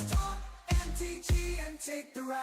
let's talk MTG and take the ride.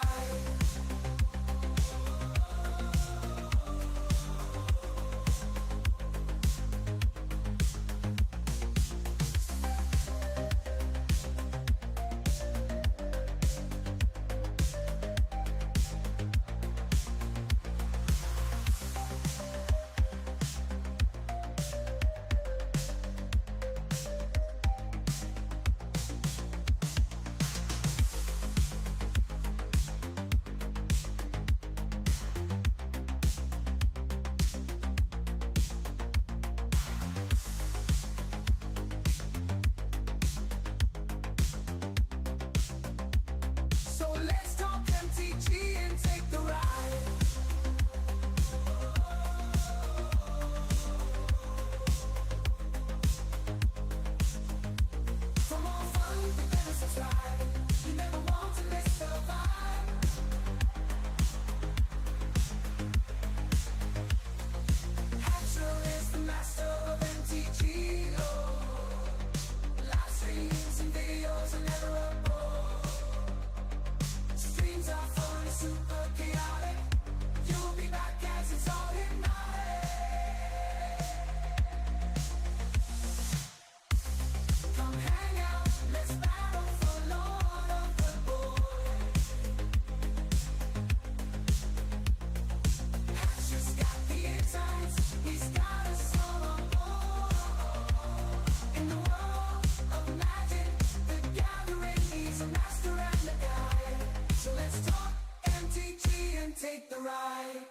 Take the ride.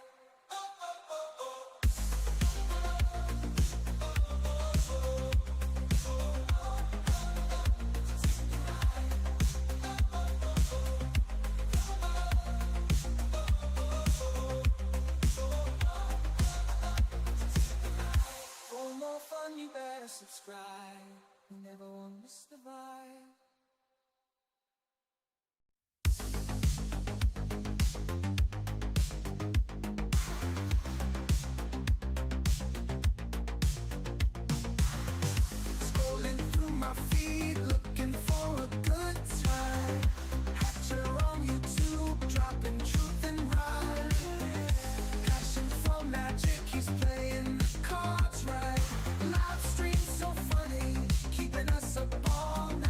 For more fun, you better subscribe. You never want to miss the vibe. My feed, looking for a good time. Hatcher on YouTube, dropping truth and rhyme. Passion for magic, he's playing the cards right. Live stream so funny, keeping us up all night.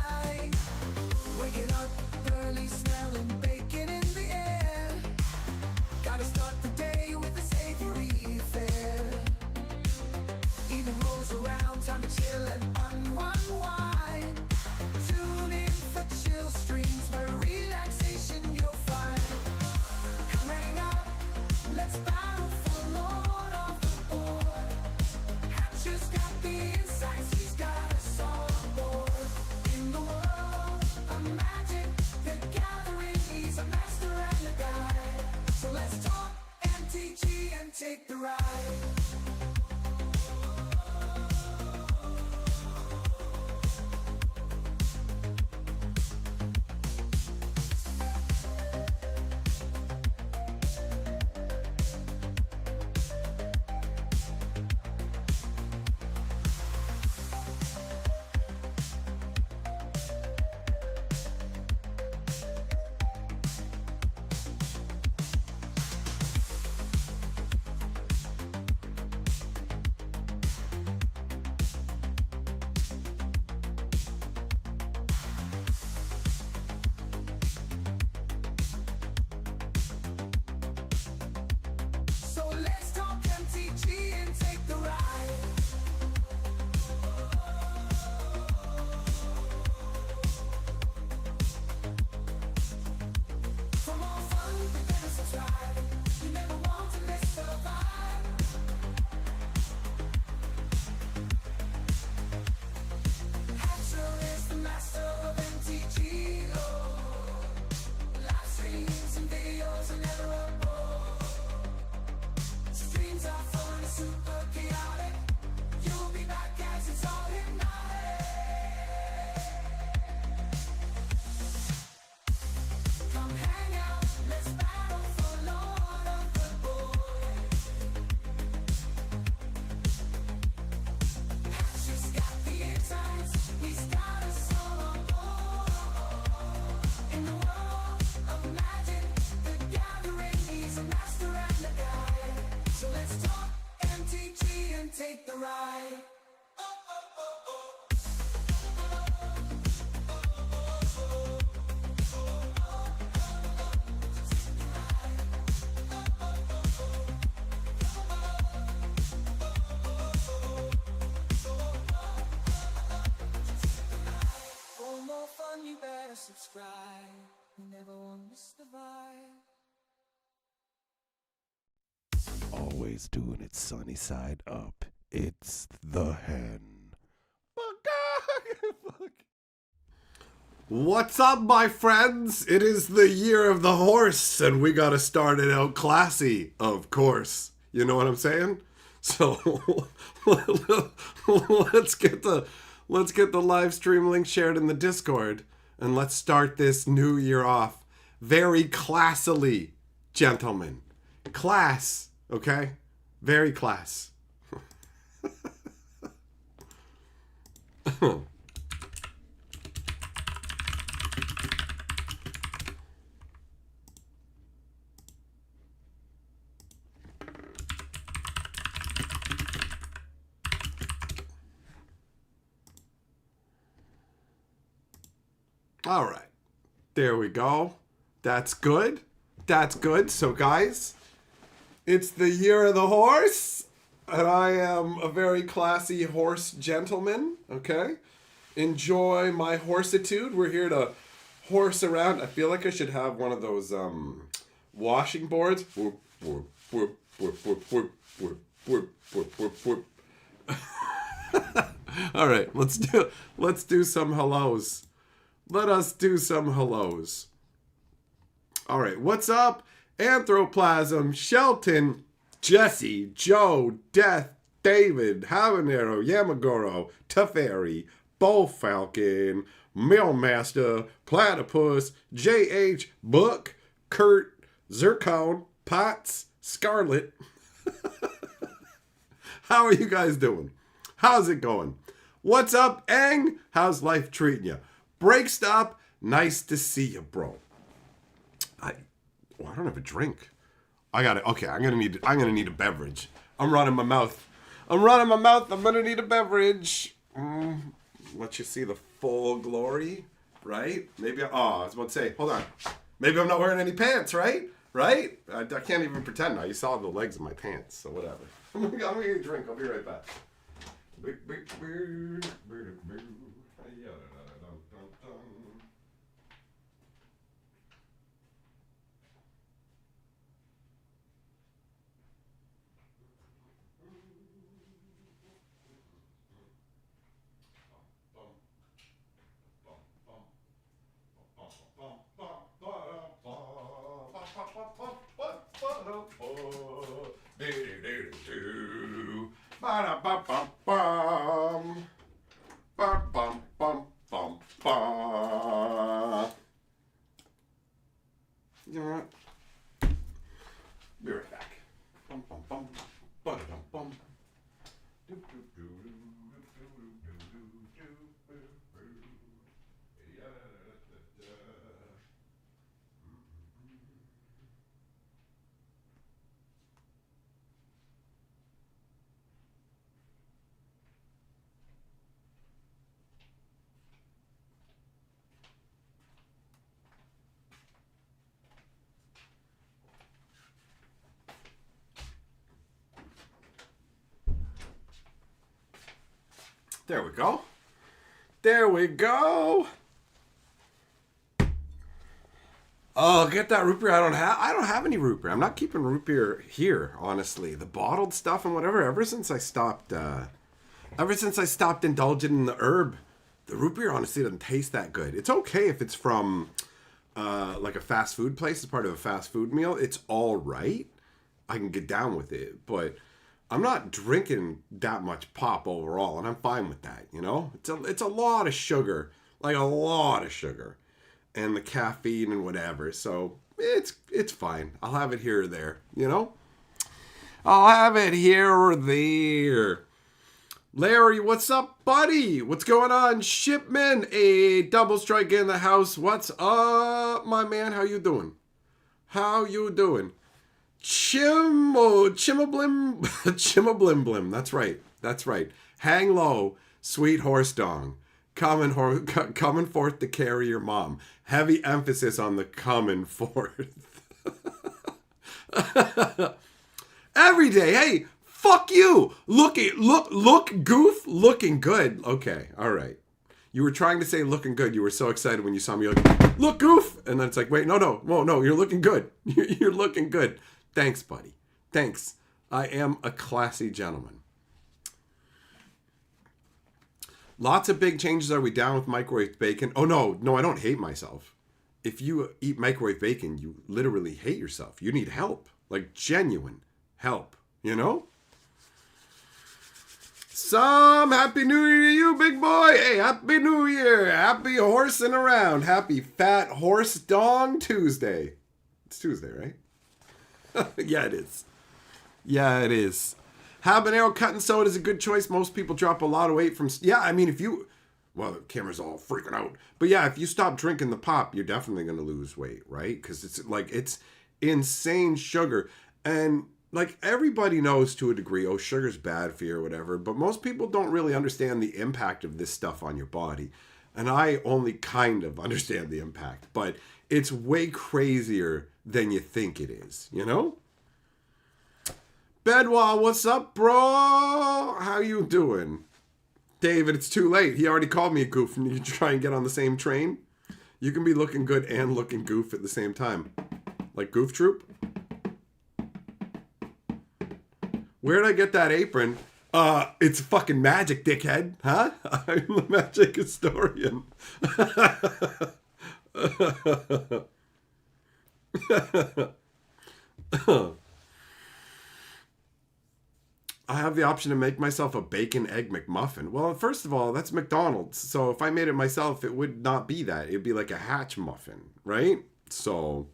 subscribe. You never want to miss the vibe. Always doing it sunny side up. It's the hen. Fuck. What's up, my friends? It is the year of the horse, and we gotta start it out classy, of course. You know what I'm saying? So let's get the live stream link shared in the Discord, and let's start this new year off very classily, gentlemen. Class, okay? Very class. All right, there we go. That's good. That's good. So, guys, it's the year of the horse, and I am a very classy horse gentleman. Okay, enjoy my horsitude. We're here to horse around. I feel like I should have one of those washing boards. Whoop, whoop, whoop, whoop, whoop, whoop, whoop, whoop, whoop, whoop, whoop. All right, let's do some hellos. Let us do some hellos. All right, what's up? Anthroplasm, Shelton, Jesse, Joe, Death, David, Habanero, Yamagoro, Teferi, Bull Falcon, Millmaster, Platypus, JH, Book, Kurt, Zircon, Potts, Scarlet. How are you guys doing? How's it going? What's up, Ang? How's life treating you? Break stop, nice to see you, bro. I don't have a drink. I got it. Okay, I'm gonna need a beverage. I'm running my mouth. I'm gonna need a beverage. Let you see the full glory, right? Maybe. I was about to say. Hold on. Maybe I'm not wearing any pants, right? Right? I can't even pretend now. You saw the legs of my pants, so whatever. I'm gonna get a drink. I'll be right back. You know what? Be right back. There we go. There we go. Oh, get that root beer. I don't have any root beer. I'm not keeping root beer here, honestly. The bottled stuff and whatever, ever since I stopped indulging in the herb, the root beer honestly doesn't taste that good. It's okay if it's from like a fast food place, it's part of a fast food meal. It's all right. I can get down with it, but I'm not drinking that much pop overall, and I'm fine with that, you know? It's a lot of sugar, like a lot of sugar, and the caffeine and whatever, so it's fine. I'll have it here or there, you know? I'll have it here or there. Larry, what's up, buddy? What's going on? Shipman, a double strike in the house. What's up, my man? How you doing? How you doing? Chimablim. That's right. Hang low, sweet horse dong. Coming forth to carry your mom. Heavy emphasis on the coming forth. Every day. Hey, fuck you. Look goof, looking good. Okay, all right. You were trying to say looking good. You were so excited when you saw me. You're like, look, goof. And then it's like, wait, no. You're looking good. You're looking good. Thanks, buddy. Thanks. I am a classy gentleman. Lots of big changes. Are we down with microwave bacon? Oh, no, I don't hate myself. If you eat microwave bacon, you literally hate yourself. You need help. Like genuine help, you know? Some happy new year to you, big boy. Hey, happy new year. Happy horsing around. Happy fat horse dong Tuesday. It's Tuesday, right? Yeah, it is. Yeah, it is. Habanero cutting soda is a good choice. Most people drop a lot of weight from... Yeah, I mean, if you... Well, the camera's all freaking out. But yeah, if you stop drinking the pop, you're definitely going to lose weight, right? Because it's insane sugar. And like everybody knows to a degree, oh, sugar's bad for you or whatever. But most people don't really understand the impact of this stuff on your body. And I only kind of understand the impact. But it's way crazier than you think it is, you know? Bedwall, what's up, bro? How you doing? David, it's too late. He already called me a goof, and you try and get on the same train. You can be looking good and looking goof at the same time. Like Goof Troop. Where'd I get that apron? It's fucking magic, dickhead. Huh? I'm the magic historian. I have the option to make myself a bacon egg McMuffin. Well, first of all, that's McDonald's. So if I made it myself, it would not be that. It'd be like a Hatch muffin, right? So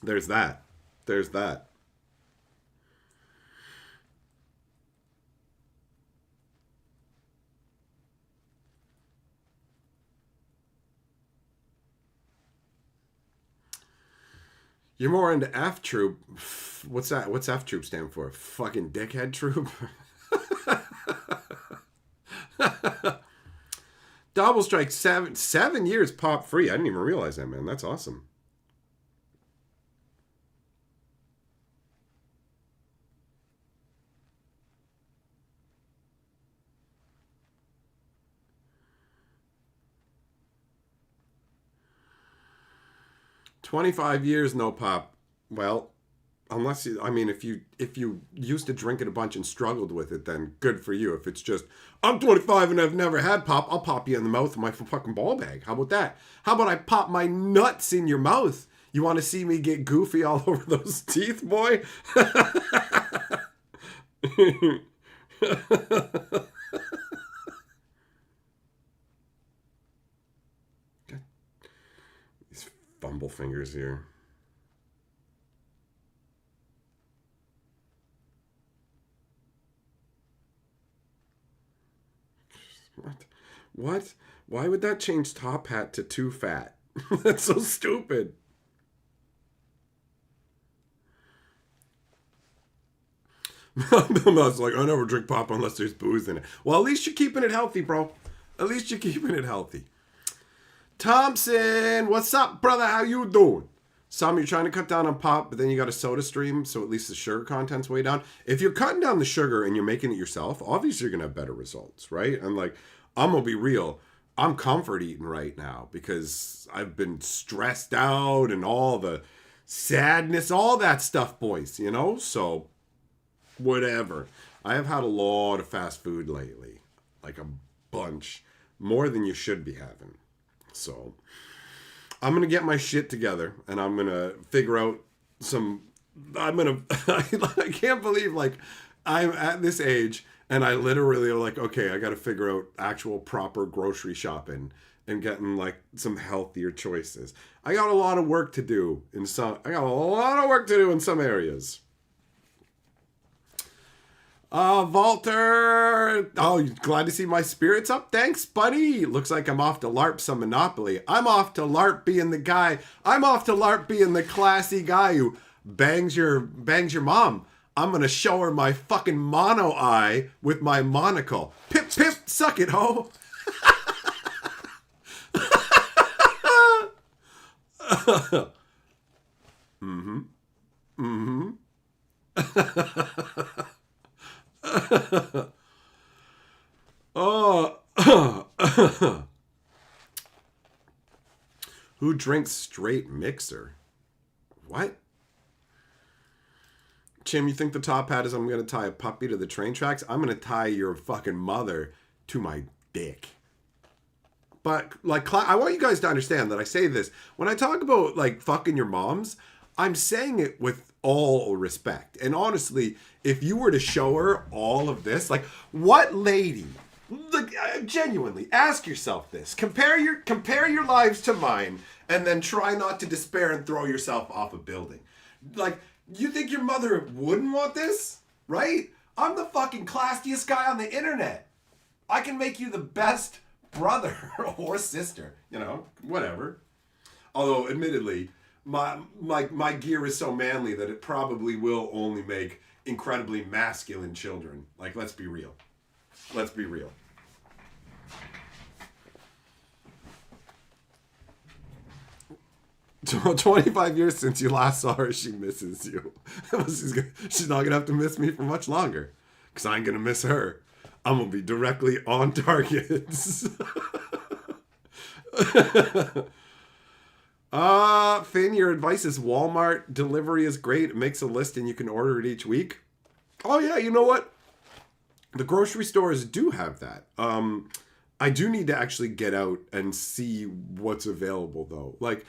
there's that. There's that. You're more into F Troop. What's that? What's F Troop stand for? Fucking dickhead troop? Double Strike, 7 years pop free. I didn't even realize that, man. That's awesome. $25 years, no pop. Well, unless you, I mean, if you used to drink it a bunch and struggled with it, then good for you. If it's just, I'm 25 and I've never had pop, I'll pop you in the mouth with my fucking ball bag. How about that? How about I pop my nuts in your mouth? You want to see me get goofy all over those teeth, boy? These fumble fingers here. What? Why would that change top hat to too fat? That's so stupid. I was like, I never drink pop unless there's booze in it. Well, at least you're keeping it healthy, bro. At least you're keeping it healthy. Thompson, what's up, brother? How you doing? Some you're trying to cut down on pop, but then you got a soda stream, so at least the sugar content's way down. If you're cutting down the sugar and you're making it yourself, obviously you're gonna have better results, right? And like, I'm gonna be real. I'm comfort eating right now because I've been stressed out and all the sadness, all that stuff, boys, you know? So, whatever. I have had a lot of fast food lately. Like a bunch. More than you should be having. So, I'm going to get my shit together and I'm going to figure out some... I can't believe, like, I'm at this age and I literally are like, okay, I got to figure out actual proper grocery shopping and getting, like, some healthier choices. I got a lot of work to do in some... I got a lot of work to do in some areas. Walter. Oh, glad to see my spirits up. Thanks, buddy. Looks like I'm off to LARP some Monopoly. I'm off to LARP being the guy. I'm off to LARP being the classy guy who bangs your mom. I'm gonna show her my fucking mono eye with my monocle. Pip pip, suck it, ho. Mm-hmm. Mm-hmm. Oh, Who drinks straight mixer? What? Chim, you think the top hat is I'm going to tie a puppy to the train tracks? I'm going to tie your fucking mother to my dick. But, like, I want you guys to understand that I say this. When I talk about, like, fucking your moms, I'm saying it with all respect. And honestly, if you were to show her all of this, like, what lady... Look, genuinely, ask yourself this. Compare your lives to mine, and then try not to despair and throw yourself off a building. Like, you think your mother wouldn't want this? Right? I'm the fucking classiest guy on the internet. I can make you the best brother or sister. You know, whatever. Although, admittedly, my gear is so manly that it probably will only make incredibly masculine children. Like, let's be real. Let's be real. 25 years since you last saw her, she misses you. She's not going to have to miss me for much longer. Because I ain't going to miss her. I'm going to be directly on target. Finn, your advice is Walmart delivery is great. It makes a list and you can order it each week. Oh yeah, you know what? The grocery stores do have that. I do need to actually get out and see what's available though. Like,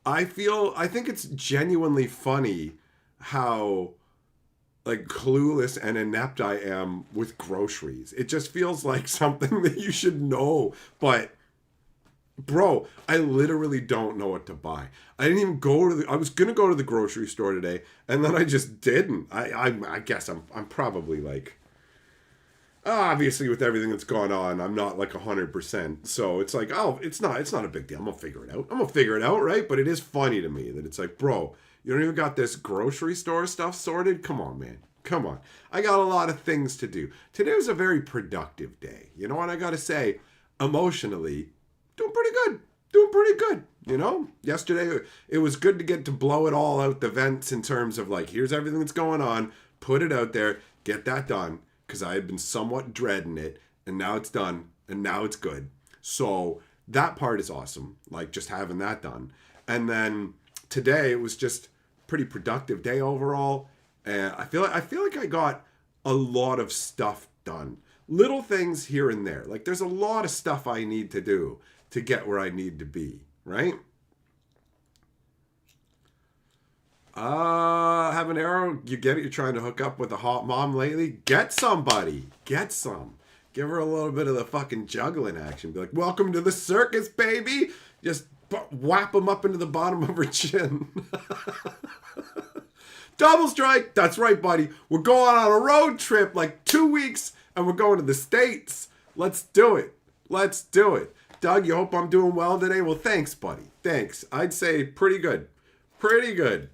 I think it's genuinely funny how like clueless and inept I am with groceries. It just feels like something that you should know. But bro, I literally don't know what to buy. I didn't even go to I was going to go to the grocery store today and then I just didn't. I guess I'm probably like, obviously with everything that's gone on, I'm not like 100%. So it's like, oh, it's not a big deal. I'm gonna figure it out, right? But it is funny to me that it's like, bro, you don't even got this grocery store stuff sorted? Come on, man. Come on. I got a lot of things to do. Today was a very productive day. You know what I gotta say? Emotionally, doing pretty good. You know, yesterday it was good to get to blow it all out the vents in terms of like, here's everything that's going on, put it out there, get that done. Because I had been somewhat dreading it, and now it's done, and now it's good. So that part is awesome, like just having that done. And then today it was just pretty productive day overall, and I feel like I got a lot of stuff done. Little things here and there. Like there's a lot of stuff I need to do to get where I need to be, right? Have an arrow. You get it? You're trying to hook up with a hot mom lately? Get somebody. Get some. Give her a little bit of the fucking juggling action. Be like, welcome to the circus, baby. Just whap them up into the bottom of her chin. Double strike. That's right, buddy. We're going on a road trip like 2 weeks and we're going to the States. Let's do it. Doug, you hope I'm doing well today? Well, thanks, buddy. Thanks. I'd say pretty good. Pretty good.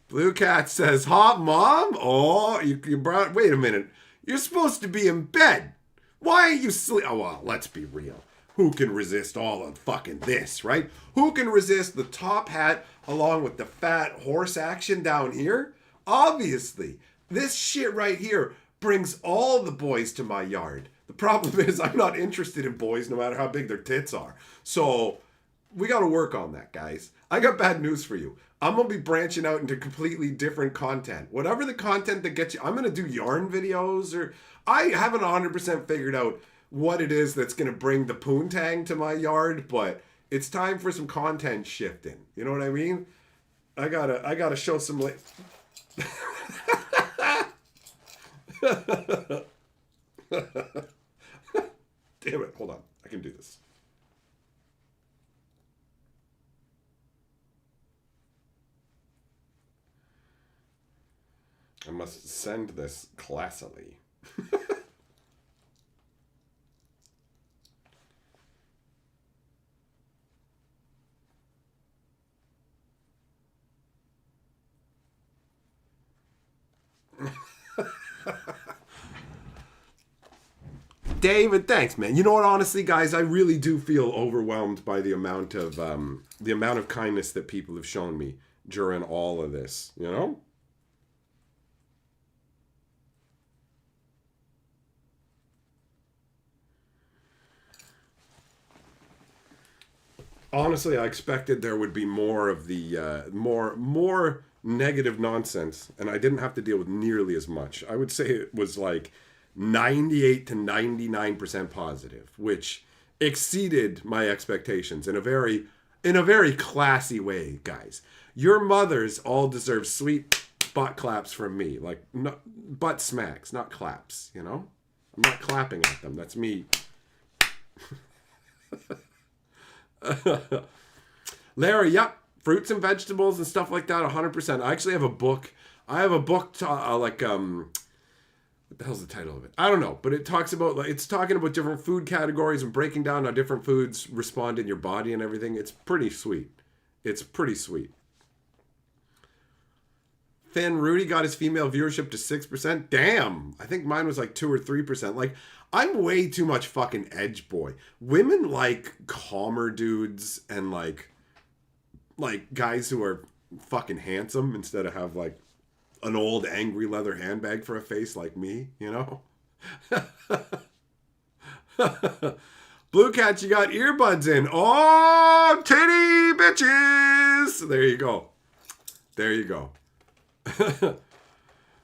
Blue Cat says, hot mom? Oh, you brought... Wait a minute. You're supposed to be in bed. Why are you sleep? Oh, well, let's be real. Who can resist all of fucking this, right? Who can resist the top hat along with the fat horse action down here? Obviously. This shit right here brings all the boys to my yard. The problem is I'm not interested in boys no matter how big their tits are. So... we got to work on that, guys. I got bad news for you. I'm going to be branching out into completely different content. Whatever the content that gets you, I'm going to do yarn videos or I haven't 100% figured out what it is that's going to bring the poontang to my yard, but it's time for some content shifting. You know what I mean? I gotta show some Damn it. Hold on. I can do this. I must send this classily. David, thanks, man. You know what? Honestly, guys, I really do feel overwhelmed by the amount of kindness that people have shown me during all of this. You know. Honestly, I expected there would be more of the more negative nonsense, and I didn't have to deal with nearly as much. I would say it was like 98 to 99% positive, which exceeded my expectations in a very classy way, guys. Your mothers all deserve sweet butt claps from me, like no, butt smacks, not claps. You know, I'm not clapping at them. That's me. Larry, yep, fruits and vegetables and stuff like that, 100%. I actually have a book. I have a book what the hell's the title of it? I don't know, but it talks about it's talking about different food categories and breaking down how different foods respond in your body and everything. It's pretty sweet. It's pretty sweet. Finn Rudy got his female viewership to 6%. Damn, I think mine was like 2 or 3%. Like, I'm way too much fucking edge boy. Women like calmer dudes and like guys who are fucking handsome instead of have like an old angry leather handbag for a face like me, you know? Blue Cat, you got earbuds in. Oh, titty bitches. There you go. There you go.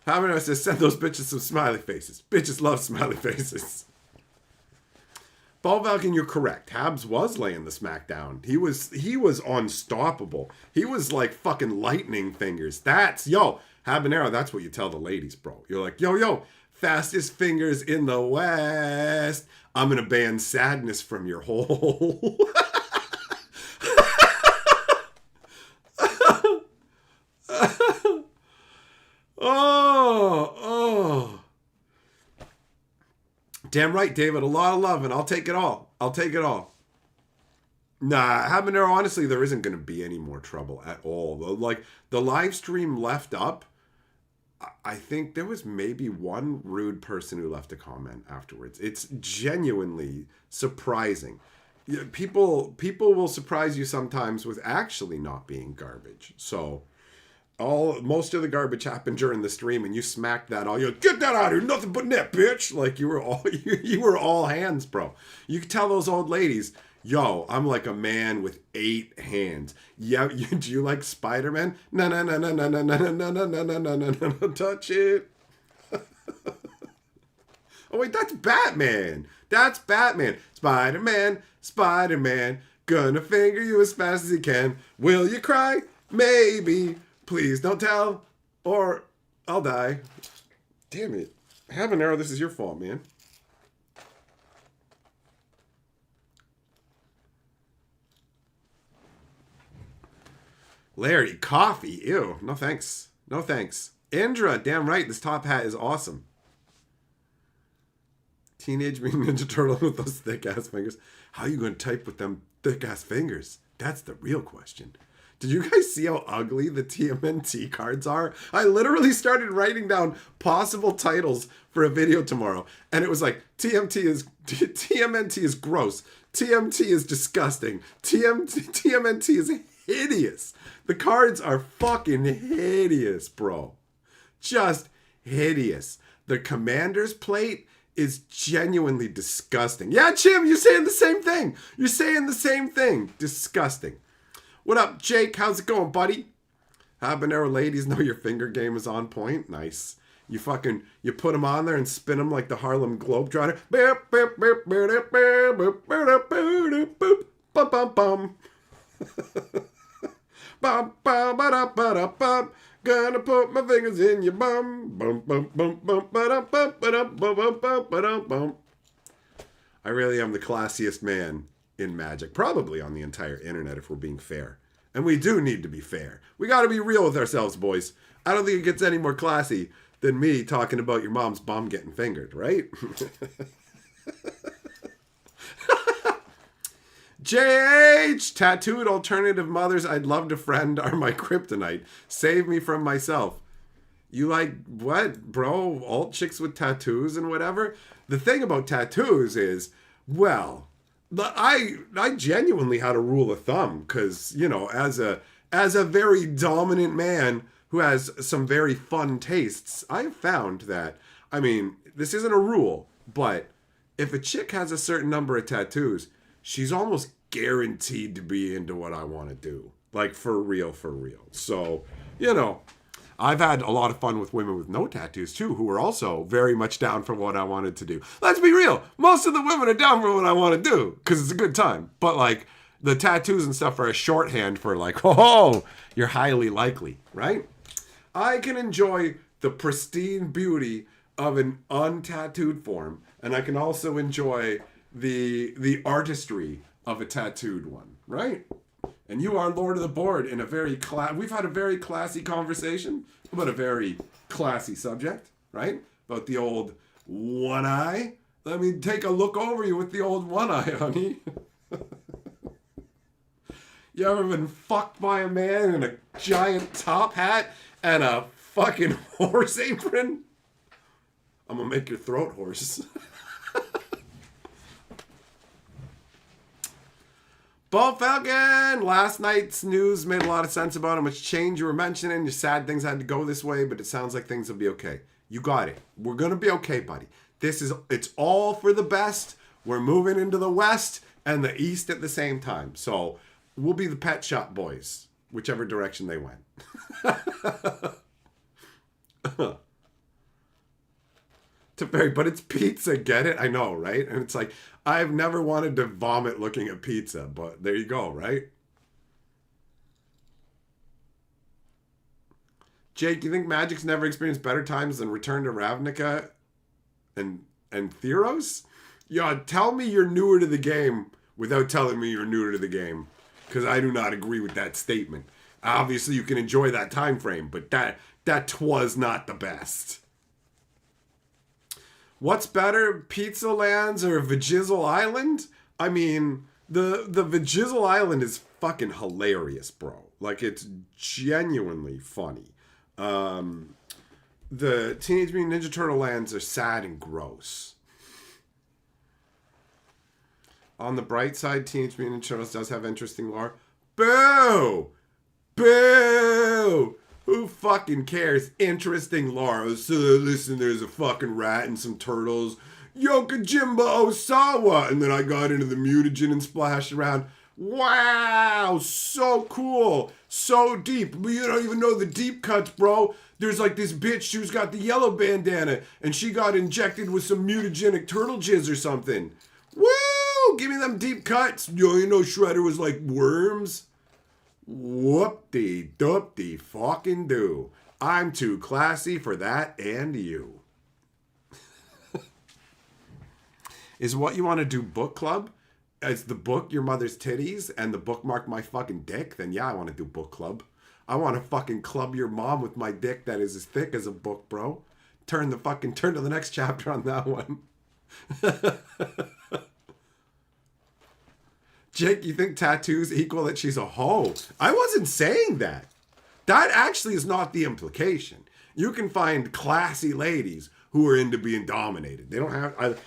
Habanero says, send those bitches some smiley faces. Bitches love smiley faces. Ball Falcon, you're correct. Habs was laying the smackdown. He was unstoppable. He was like fucking lightning fingers. Habanero, that's what you tell the ladies, bro. You're like, yo, fastest fingers in the West. I'm gonna ban sadness from your hole. Oh. Damn right, David. A lot of love, and I'll take it all. I'll take it all. Nah, Habanero, honestly, there isn't going to be any more trouble at all. Like, the live stream left up, I think there was maybe one rude person who left a comment afterwards. It's genuinely surprising. People will surprise you sometimes with actually not being garbage. So... most of the garbage happened during the stream, and you smacked that all. You get that out of here, nothing but net, bitch. Like you were all hands, bro. You could tell those old ladies, yo, I'm like a man with 8 hands. Yeah, do you like Spider-Man? No, touch it. Oh wait, that's Batman. That's Batman. Spider-Man, gonna finger you as fast as he can. Will you cry? Maybe. Please don't tell, or I'll die. Damn it. Habanero, this is your fault, man. Larry, coffee. Ew. No thanks. No thanks. Indra, damn right. This top hat is awesome. Teenage Mutant Ninja Turtle with those thick-ass fingers. How are you going to type with them thick-ass fingers? That's the real question. Did you guys see how ugly the TMNT cards are? I literally started writing down possible titles for a video tomorrow, and it was like, TMNT is gross. TMT is disgusting. TMNT is hideous. The cards are fucking hideous, bro. Just hideous. The Commander's plate is genuinely disgusting. Yeah, Jim, you're saying the same thing. You're saying the same thing. Disgusting. What up, Jake? How's it going, buddy? Habanero ladies know your finger game is on point. Nice. You put them on there and spin them like the Harlem Globetrotter. Gonna put my fingers in your bum. I really am the classiest man in Magic, probably on the entire internet if we're being fair. And we do need to be fair. We got to be real with ourselves, boys. I don't think it gets any more classy than me talking about your mom's bum getting fingered, right? JH, tattooed alternative mothers I'd love to friend are my kryptonite. Save me from myself. You like, what, bro? Alt chicks with tattoos and whatever? The thing about tattoos is, well... I genuinely had a rule of thumb because, you know, as a very dominant man who has some very fun tastes, I've found that, I mean, this isn't a rule, but if a chick has a certain number of tattoos, she's almost guaranteed to be into what I want to do. Like, for real, for real. So, you know, I've had a lot of fun with women with no tattoos, too, who are also very much down for what I wanted to do. Let's be real. Most of the women are down for what I want to do because it's a good time. But, like, the tattoos and stuff are a shorthand for, like, oh, you're highly likely, right? I can enjoy the pristine beauty of an untattooed form, and I can also enjoy the artistry of a tattooed one, right? And you are Lord of the Board in a very we've had a very classy conversation about a very classy subject, right? About the old one eye. Let me take a look over you with the old one eye, honey. You ever been fucked by a man in a giant top hat and a fucking horse apron? I'm gonna make your throat hoarse. Bo Falcon! Last night's news made a lot of sense about how much change you were mentioning. Your sad things had to go this way, but it sounds like things will be okay. You got it. We're gonna be okay, buddy. It's all for the best. We're moving into the West and the East at the same time. So we'll be the Pet Shop Boys, whichever direction they went. But it's pizza, get it? I know, right? And it's like, I've never wanted to vomit looking at pizza, but there you go, right? Jake, you think Magic's never experienced better times than Return to Ravnica and Theros? Yeah, tell me you're newer to the game without telling me you're newer to the game, because I do not agree with that statement. Obviously, you can enjoy that time frame, but that was not the best. What's better, Pizza Lands or Vajizzle Island? I mean, the Vajizzle Island is fucking hilarious, bro. Like, it's genuinely funny. The Teenage Mutant Ninja Turtle lands are sad and gross. On the bright side, Teenage Mutant Ninja Turtles does have interesting lore. Boo! Boo! Who fucking cares? Interesting lore. So listen, there's a fucking rat and some turtles. Yokojimba Osawa! And then I got into the mutagen and splashed around. Wow! So cool! So deep. But you don't even know the deep cuts, bro. There's like this bitch who's got the yellow bandana and she got injected with some mutagenic turtle jizz or something. Woo! Give me them deep cuts. You know Shredder was like worms? Whoop-de-doop-de fucking do. I'm too classy for that and you. Is what you want to do book club? Is the book Your Mother's Titties and the bookmark My Fucking Dick? Then yeah, I want to do book club. I want to fucking club your mom with my dick that is as thick as a book, bro. Turn to the next chapter on that one. Jake, you think tattoos equal that she's a hoe? I wasn't saying that. That actually is not the implication. You can find classy ladies who are into being dominated. They don't have...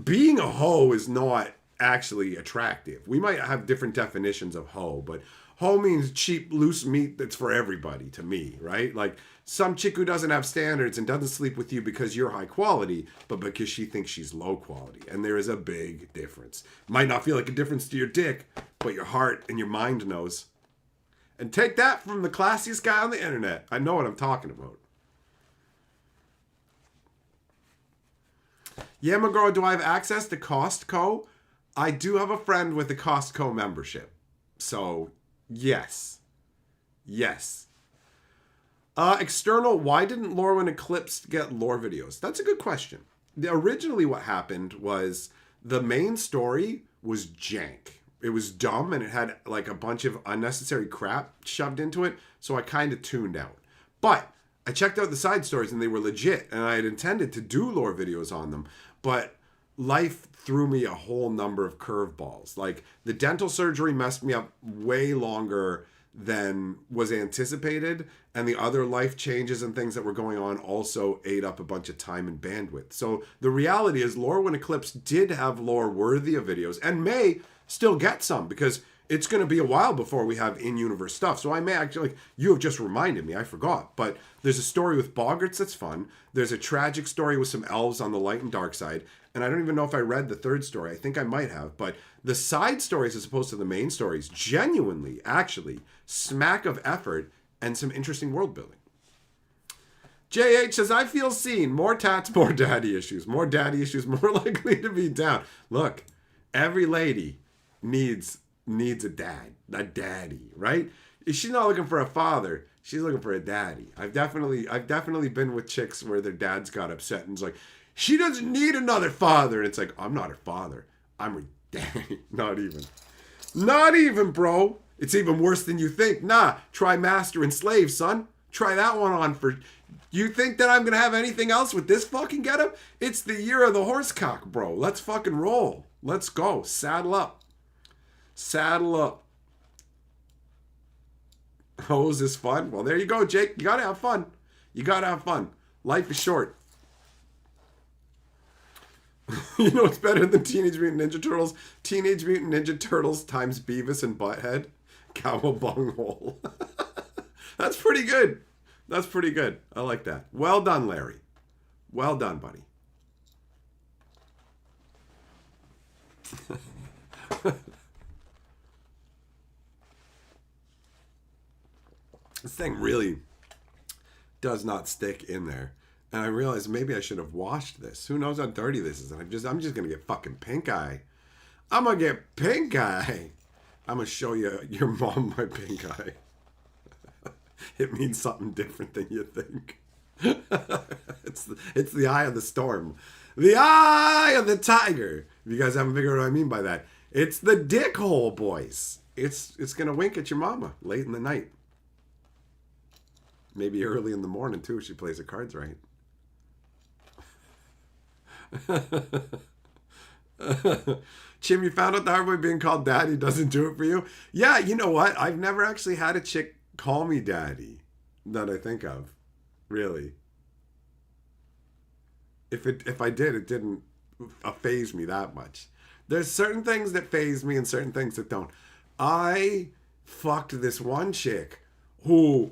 being a hoe is not actually attractive. We might have different definitions of hoe, but hoe means cheap, loose meat that's for everybody, to me, right? Like, some chick who doesn't have standards and doesn't sleep with you because you're high quality, but because she thinks she's low quality. And there is a big difference. Might not feel like a difference to your dick, but your heart and your mind knows. And take that from the classiest guy on the internet. I know what I'm talking about. Yeah, my girl, do I have access to Costco? I do have a friend with a Costco membership. So, yes. Yes. External, why didn't Lore and Eclipse get lore videos? That's a good question. Originally what happened was the main story was jank. It was dumb and it had like a bunch of unnecessary crap shoved into it, so I kind of tuned out. But I checked out the side stories and they were legit, and I had intended to do lore videos on them, but life threw me a whole number of curveballs. Like, the dental surgery messed me up way longer than was anticipated, and the other life changes and things that were going on also ate up a bunch of time and bandwidth. So the reality is Lore When Eclipse did have lore worthy of videos and may still get some, because it's going to be a while before we have in-universe stuff. So I may actually, you have just reminded me, I forgot. But there's a story with Boggarts that's fun. There's a tragic story with some elves on the light and dark side. And I don't even know if I read the third story. I think I might have. But the side stories as opposed to the main stories, genuinely, actually, smack of effort and some interesting world building. JH says, I feel seen. More tats, more daddy issues. More daddy issues, more likely to be down. Look, every lady needs a daddy, right? She's not looking for a father. She's looking for a daddy. I've definitely been with chicks where their dads got upset and it's like, she doesn't need another father. And it's like, I'm not her father. I'm her daddy. Not even, bro. It's even worse than you think. Nah, try master and slave, son. Try that one on for... You think that I'm going to have anything else with this fucking getup? It's the year of the horsecock, bro. Let's fucking roll. Let's go. Saddle up. Saddle up. Oh, is this fun? Well, there you go, Jake. You got to have fun. You got to have fun. Life is short. You know what's better than Teenage Mutant Ninja Turtles? Teenage Mutant Ninja Turtles times Beavis and Butthead. Cowabung hole. That's pretty good. That's pretty good. I like that. Well done, Larry. Well done, buddy. This thing really does not stick in there. And I realized maybe I should have washed this. Who knows how dirty this is? And I'm just going to get fucking pink eye. I'm going to get pink eye. I'm going to show you your mom my pink eye. It means something different than you think. It's the eye of the storm. The eye of the tiger. If you guys haven't figured out what I mean by that. It's the dick hole, boys. It's going to wink at your mama late in the night. Maybe early in the morning, too, if she plays her cards right. Chim, you found out the hard way being called daddy doesn't do it for you? Yeah, you know what? I've never actually had a chick call me daddy that I think of. Really. If I did, it didn't faze me that much. There's certain things that faze me and certain things that don't. I fucked this one chick who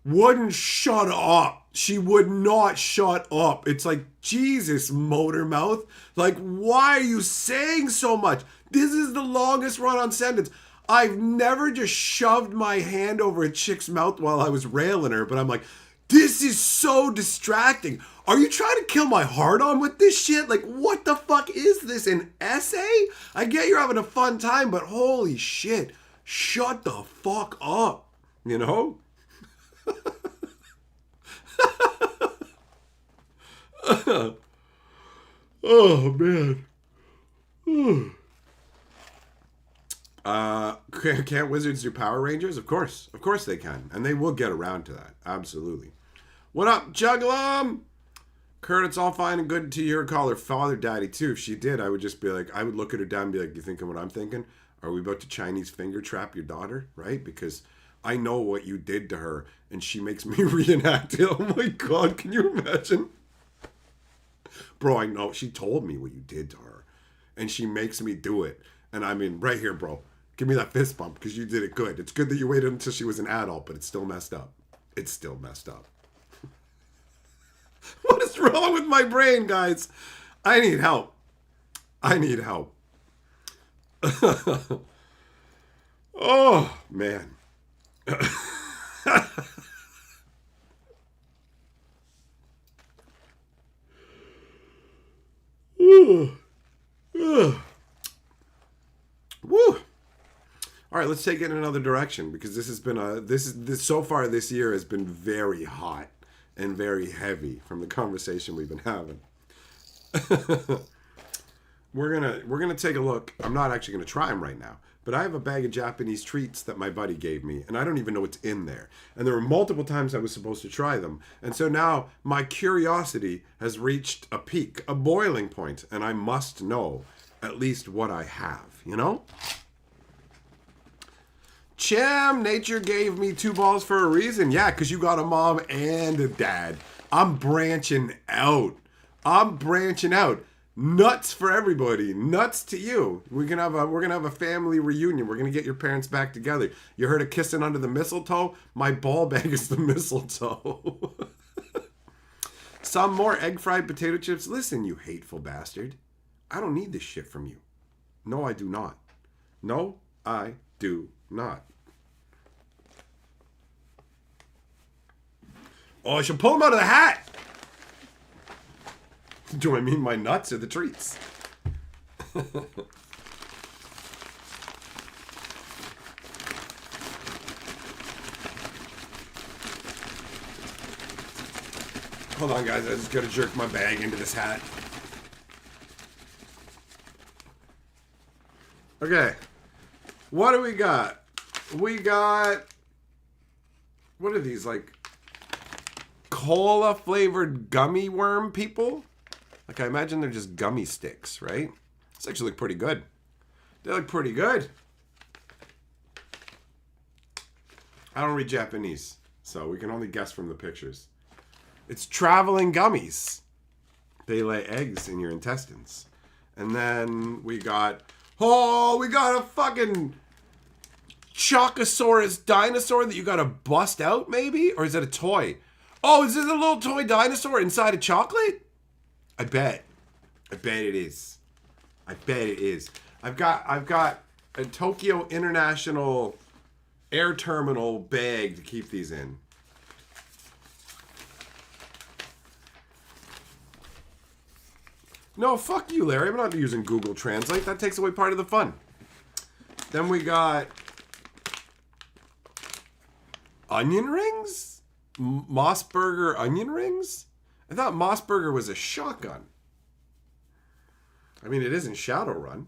wouldn't shut up. She would not shut up. It's like, Jesus, motor mouth. Like, why are you saying so much? This is the longest run-on sentence. I've never just shoved my hand over a chick's mouth while I was railing her, but I'm like, this is so distracting. Are you trying to kill my heart on with this shit? Like, what the fuck is this, an essay? I get you're having a fun time, but holy shit, shut the fuck up, you know? Oh, man. Can't wizards do Power Rangers? Of course they can. And they will get around to that. Absolutely. What up, Juggler? Kurt, it's all fine and good to hear her call her father daddy, too. If she did, I would just be like, I would look at her dad and be like, you thinking what I'm thinking? Are we about to Chinese finger trap your daughter? Right? Because I know what you did to her, and she makes me reenact it. Oh my God, can you imagine? Bro, I know. She told me what you did to her, and she makes me do it. And I mean, right here, bro. Give me that fist bump, because you did it good. It's good that you waited until she was an adult, but it's still messed up. It's still messed up. What is wrong with my brain, guys? I need help. I need help. Oh, man. Woo. All right, let's take it in another direction, because this has been this so far this year has been very hot and very heavy from the conversation we've been having. We're gonna take a look. I'm not actually gonna try them right now, but I have a bag of Japanese treats that my buddy gave me, and I don't even know what's in there. And there were multiple times I was supposed to try them, and so now my curiosity has reached a peak, a boiling point, and I must know at least what I have. You know. Chim, nature gave me 2 balls for a reason. Yeah, because you got a mom and a dad. I'm branching out. Nuts for everybody. Nuts to you. We're gonna have a family reunion. We're gonna get your parents back together. You heard of kissing under the mistletoe? My ball bag is the mistletoe. Some more egg fried potato chips. Listen, you hateful bastard. I don't need this shit from you. No, I do not. No, I do not. Oh, I should pull them out of the hat. Do I mean my nuts or the treats? Hold on, guys. I just gotta jerk my bag into this hat. Okay. What do we got? We got... What are these, like... cola-flavored gummy worm people? Like, I imagine they're just gummy sticks, right? These actually look pretty good. They look pretty good. I don't read Japanese, so we can only guess from the pictures. It's traveling gummies. They lay eggs in your intestines. And then we got... Oh, we got a fucking Chocosaurus dinosaur that you gotta bust out, maybe? Or is it a toy? Oh, is this a little toy dinosaur inside a chocolate? I bet. I bet it is. I bet it is. I've got a Tokyo International Air Terminal bag to keep these in. No, fuck you, Larry. I'm not using Google Translate. That takes away part of the fun. Then we got onion rings? Mossburger onion rings? I thought Mossburger was a shotgun. I mean, it is in Shadowrun.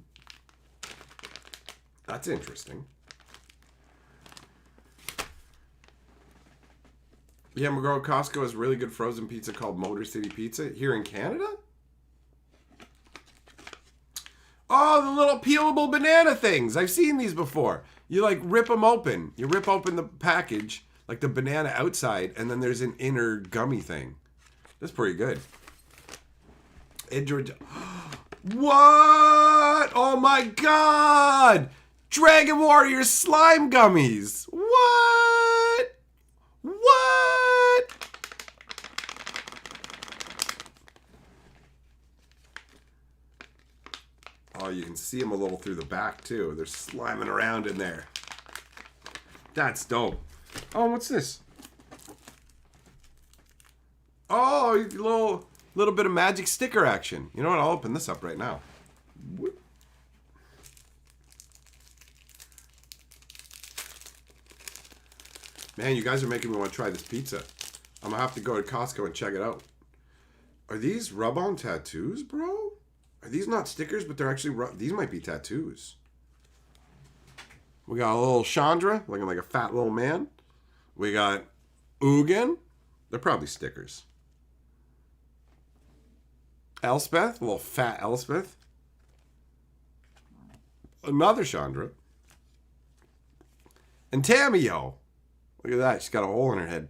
That's interesting. Yeah, McGraw Costco has really good frozen pizza called Motor City Pizza here in Canada. Oh, the little peelable banana things. I've seen these before. You like rip them open. You rip open the package, like the banana outside, and then there's an inner gummy thing. That's pretty good. What? Oh my god! Dragon Warrior slime gummies. What? What? Oh, you can see them a little through the back too. They're sliming around in there. That's dope. Oh, what's this? Oh, little bit of magic sticker action. You know what? I'll open this up right now. Whoop. Man, you guys are making me want to try this pizza. I'm gonna have to go to Costco and check it out. Are these rub-on tattoos, bro? Are these not stickers, but they're actually these might be tattoos. We got a little Chandra, looking like a fat little man. We got Ugin. They're probably stickers. Elspeth, a little fat Elspeth. Another Chandra. And Tamio. Look at that, she's got a hole in her head.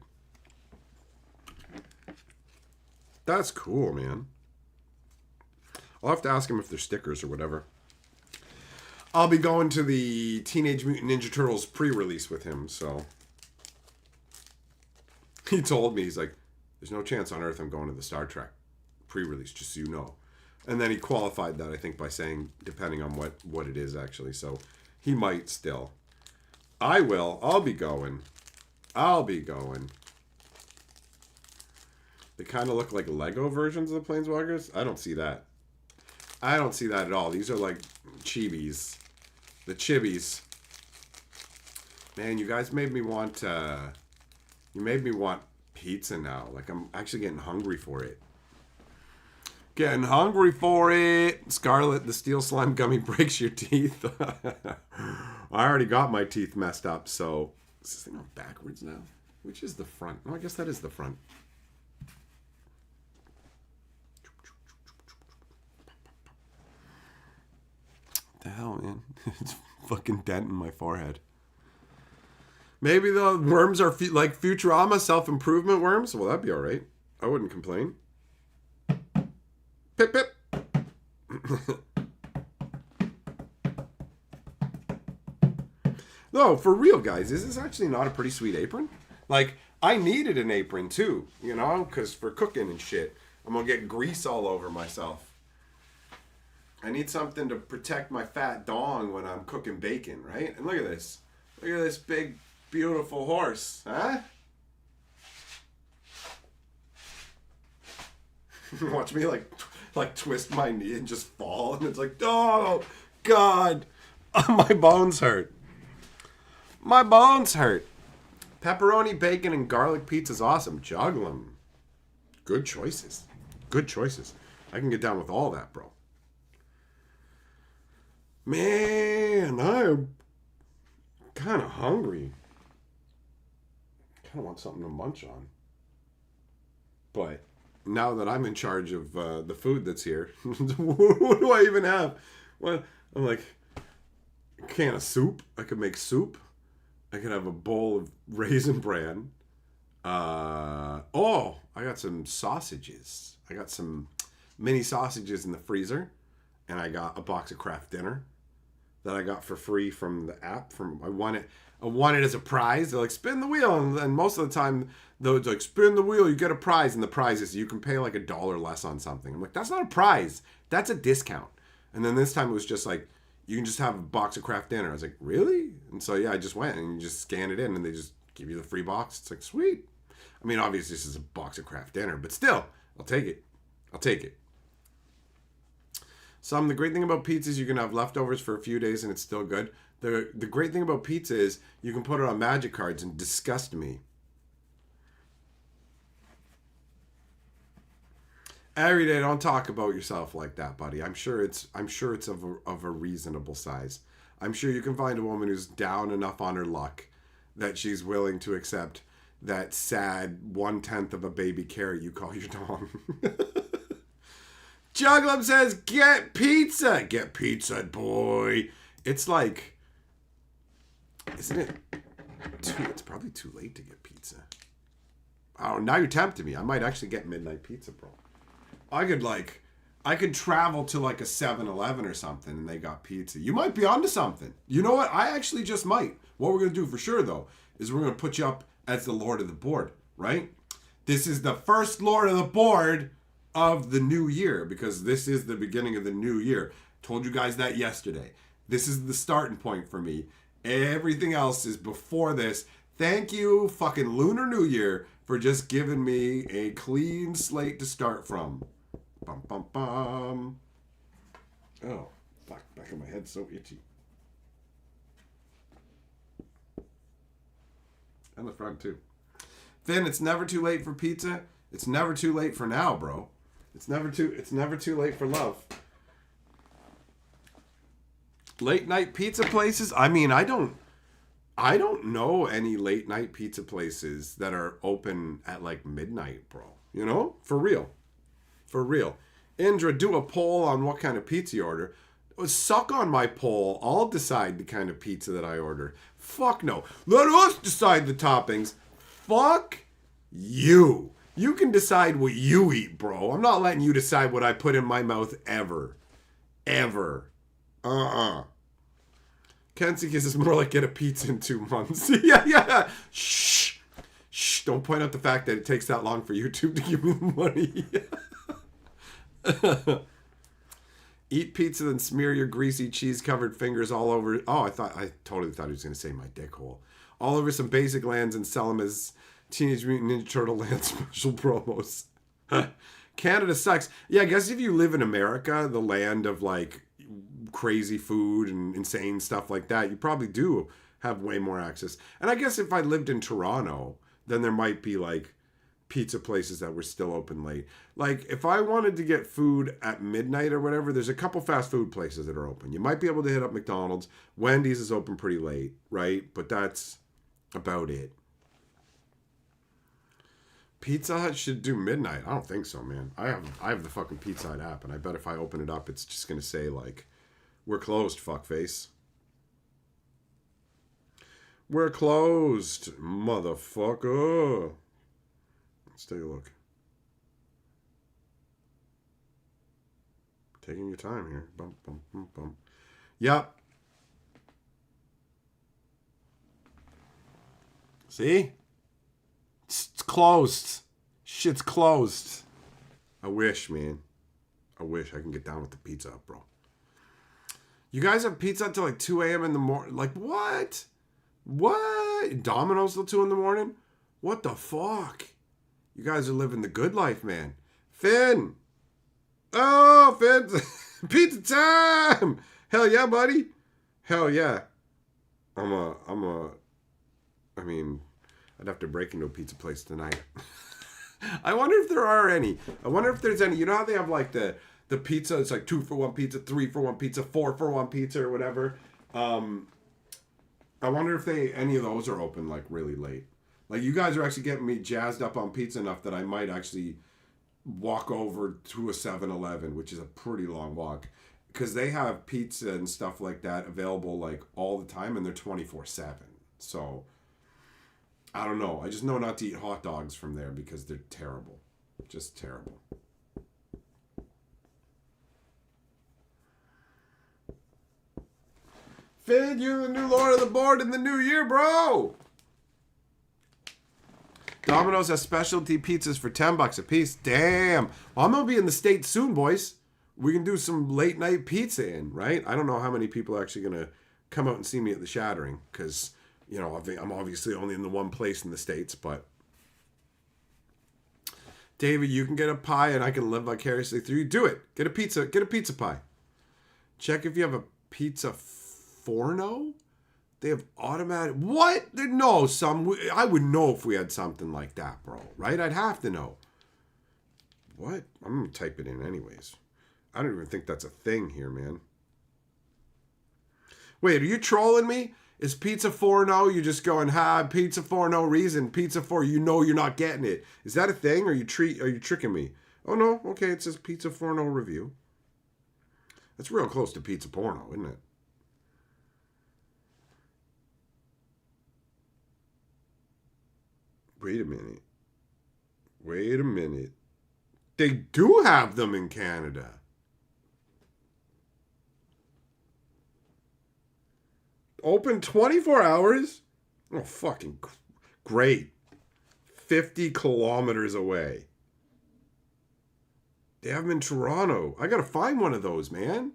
That's cool, man. I'll have to ask him if they're stickers or whatever. I'll be going to the Teenage Mutant Ninja Turtles pre-release with him, so... He told me, he's like, there's no chance on earth I'm going to the Star Trek pre-release, just so you know. And then he qualified that, I think, by saying, depending on what it is, actually. So, he might still. I will. I'll be going. I'll be going. They kind of look like Lego versions of the Planeswalkers. I don't see that. I don't see that at all. These are like chibis. The chibis. Man, you guys made me want... you made me want pizza now. Like, I'm actually getting hungry for it. Getting hungry for it. Scarlet, the steel slime gummy breaks your teeth. I already got my teeth messed up, so... Is this thing on backwards now? Which is the front? Oh, I guess that is the front. What the hell, man? It's fucking dent in my forehead. Maybe the worms are like Futurama self-improvement worms? Well, that'd be alright. I wouldn't complain. Pip, pip. No, for real, guys, is this actually not a pretty sweet apron? Like, I needed an apron too, you know, because for cooking and shit, I'm gonna get grease all over myself. I need something to protect my fat dong when I'm cooking bacon, right? And look at this. Look at this big, beautiful horse, huh? Watch me like twist my knee and just fall, and it's like, oh God, my bones hurt. My bones hurt. Pepperoni, bacon, and garlic pizza's awesome. Juggle 'em. Good choices. Good choices. I can get down with all that, bro. Man, I'm kind of hungry. Kind of want something to munch on. But now that I'm in charge of the food that's here, what do I even have? Well, I'm like, a can of soup. I could make soup. I could have a bowl of raisin bran. I got some sausages. I got some mini sausages in the freezer. And I got a box of Kraft Dinner that I got for free from the app. I won it as a prize. They're like, spin the wheel. And most of the time, though, it's like, spin the wheel, you get a prize. And the prize is you can pay like $1 less on something. I'm like, that's not a prize. That's a discount. And then this time it was just like, you can just have a box of Kraft Dinner. I was like, really? And so, yeah, I just went and you just scan it in and they just give you the free box. It's like, sweet. I mean, obviously this is a box of Kraft Dinner, but still, I'll take it. I'll take it. The great thing about pizza is you can have leftovers for a few days and it's still good. The great thing about pizza is you can put it on magic cards and disgust me. Every day, don't talk about yourself like that, buddy. I'm sure it's of a reasonable size. I'm sure you can find a woman who's down enough on her luck that she's willing to accept that sad 1/10 of a baby carrot you call your dong. Juglum says, get pizza. Get pizza, boy. It's like, isn't it? It's probably too late to get pizza. Oh, now you're tempting me. I might actually get midnight pizza, bro. I could travel to like a 7-Eleven or something and they got pizza. You might be onto something. You know what? I actually just might. What we're going to do for sure, though, is we're going to put you up as the Lord of the Board, right? This is the first Lord of the Board of the new year because this is the beginning of the new year. Told you guys that yesterday. This is the starting point for me. Everything else is before this. Thank you, fucking Lunar New Year, for just giving me a clean slate to start from. Bum, bum, bum. Oh, fuck. Back of my head's so itchy. And the front, too. Finn, it's never too late for pizza. It's never too late for now, bro. It's never too late for love. Late night pizza places? I mean, I don't know any late night pizza places that are open at like midnight, bro. You know? For real. For real. Indra, do a poll on what kind of pizza you order. Suck on my poll. I'll decide the kind of pizza that I order. Fuck no. Let us decide the toppings. Fuck you. You can decide what you eat, bro. I'm not letting you decide what I put in my mouth ever. Ever. Kenzie is more like get a pizza in 2 months. yeah. Shh. Don't point out the fact that it takes that long for YouTube to give me the money. Eat pizza, then smear your greasy cheese-covered fingers all over. Oh, I totally thought he was going to say my dick hole. All over some basic lands and sell them as Teenage Mutant Ninja Turtle land special promos. Canada sucks. Yeah, I guess if you live in America, the land of like crazy food and insane stuff like that, you probably do have way more access. And I guess if I lived in Toronto, then there might be like pizza places that were still open late. Like if I wanted to get food at midnight or whatever, there's a couple fast food places that are open. You might be able to hit up McDonald's. Wendy's is open pretty late, right? But that's about it. Pizza Hut should do midnight. I don't think so, man. I have the fucking Pizza Hut app, and I bet if I open it up, it's just gonna say like, "We're closed, fuckface. We're closed, motherfucker." Let's take a look. Taking your time here. Bum, bum, bum, bum. Yep. See? closed. Shit's closed. I wish, man. I wish I can get down with the pizza, bro. You guys have pizza until like 2 a.m. in the morning? Like, what? What? Domino's till 2 in the morning? What the fuck? You guys are living the good life, man. Finn! Oh, Finn! Pizza time! Hell yeah, buddy! Hell yeah. I mean, I'd have to break into a pizza place tonight. I wonder if there are any. I wonder if there's any. You know how they have like the pizza, it's like 2 for 1 pizza, 3 for 1 pizza, 4 for 1 pizza or whatever. I wonder if any of those are open like really late. Like you guys are actually getting me jazzed up on pizza enough that I might actually walk over to a 7-Eleven, which is a pretty long walk, because they have pizza and stuff like that available like all the time and they're 24/7. So I don't know. I just know not to eat hot dogs from there because they're terrible. Just terrible. Finn, you're the new lord of the board in the new year, bro. Domino's has specialty pizzas for $10 a piece. Damn. Well, I'm going to be in the States soon, boys. We can do some late night pizza in, right? I don't know how many people are actually going to come out and see me at the Shattering because, you know, I'm obviously only in the one place in the States, but David, you can get a pie and I can live vicariously through you. Do it. Get a pizza pie. Check if you have a pizza forno. They have automatic. What? No, I would know if we had something like that, bro. Right? I'd have to know. What? I'm going to type it in anyways. I don't even think that's a thing here, man. Wait, are you trolling me? Is pizza forno? You're just going, pizza for no reason. Pizza for, you know you're not getting it. Is that a thing? Or are you tricking me? Oh, no. Okay, it says pizza forno review. That's real close to pizza porno, isn't it? Wait a minute. They do have them in Canada. Open 24 hours? Oh, fucking great. 50 kilometers away. They have them in Toronto. I gotta find one of those, man.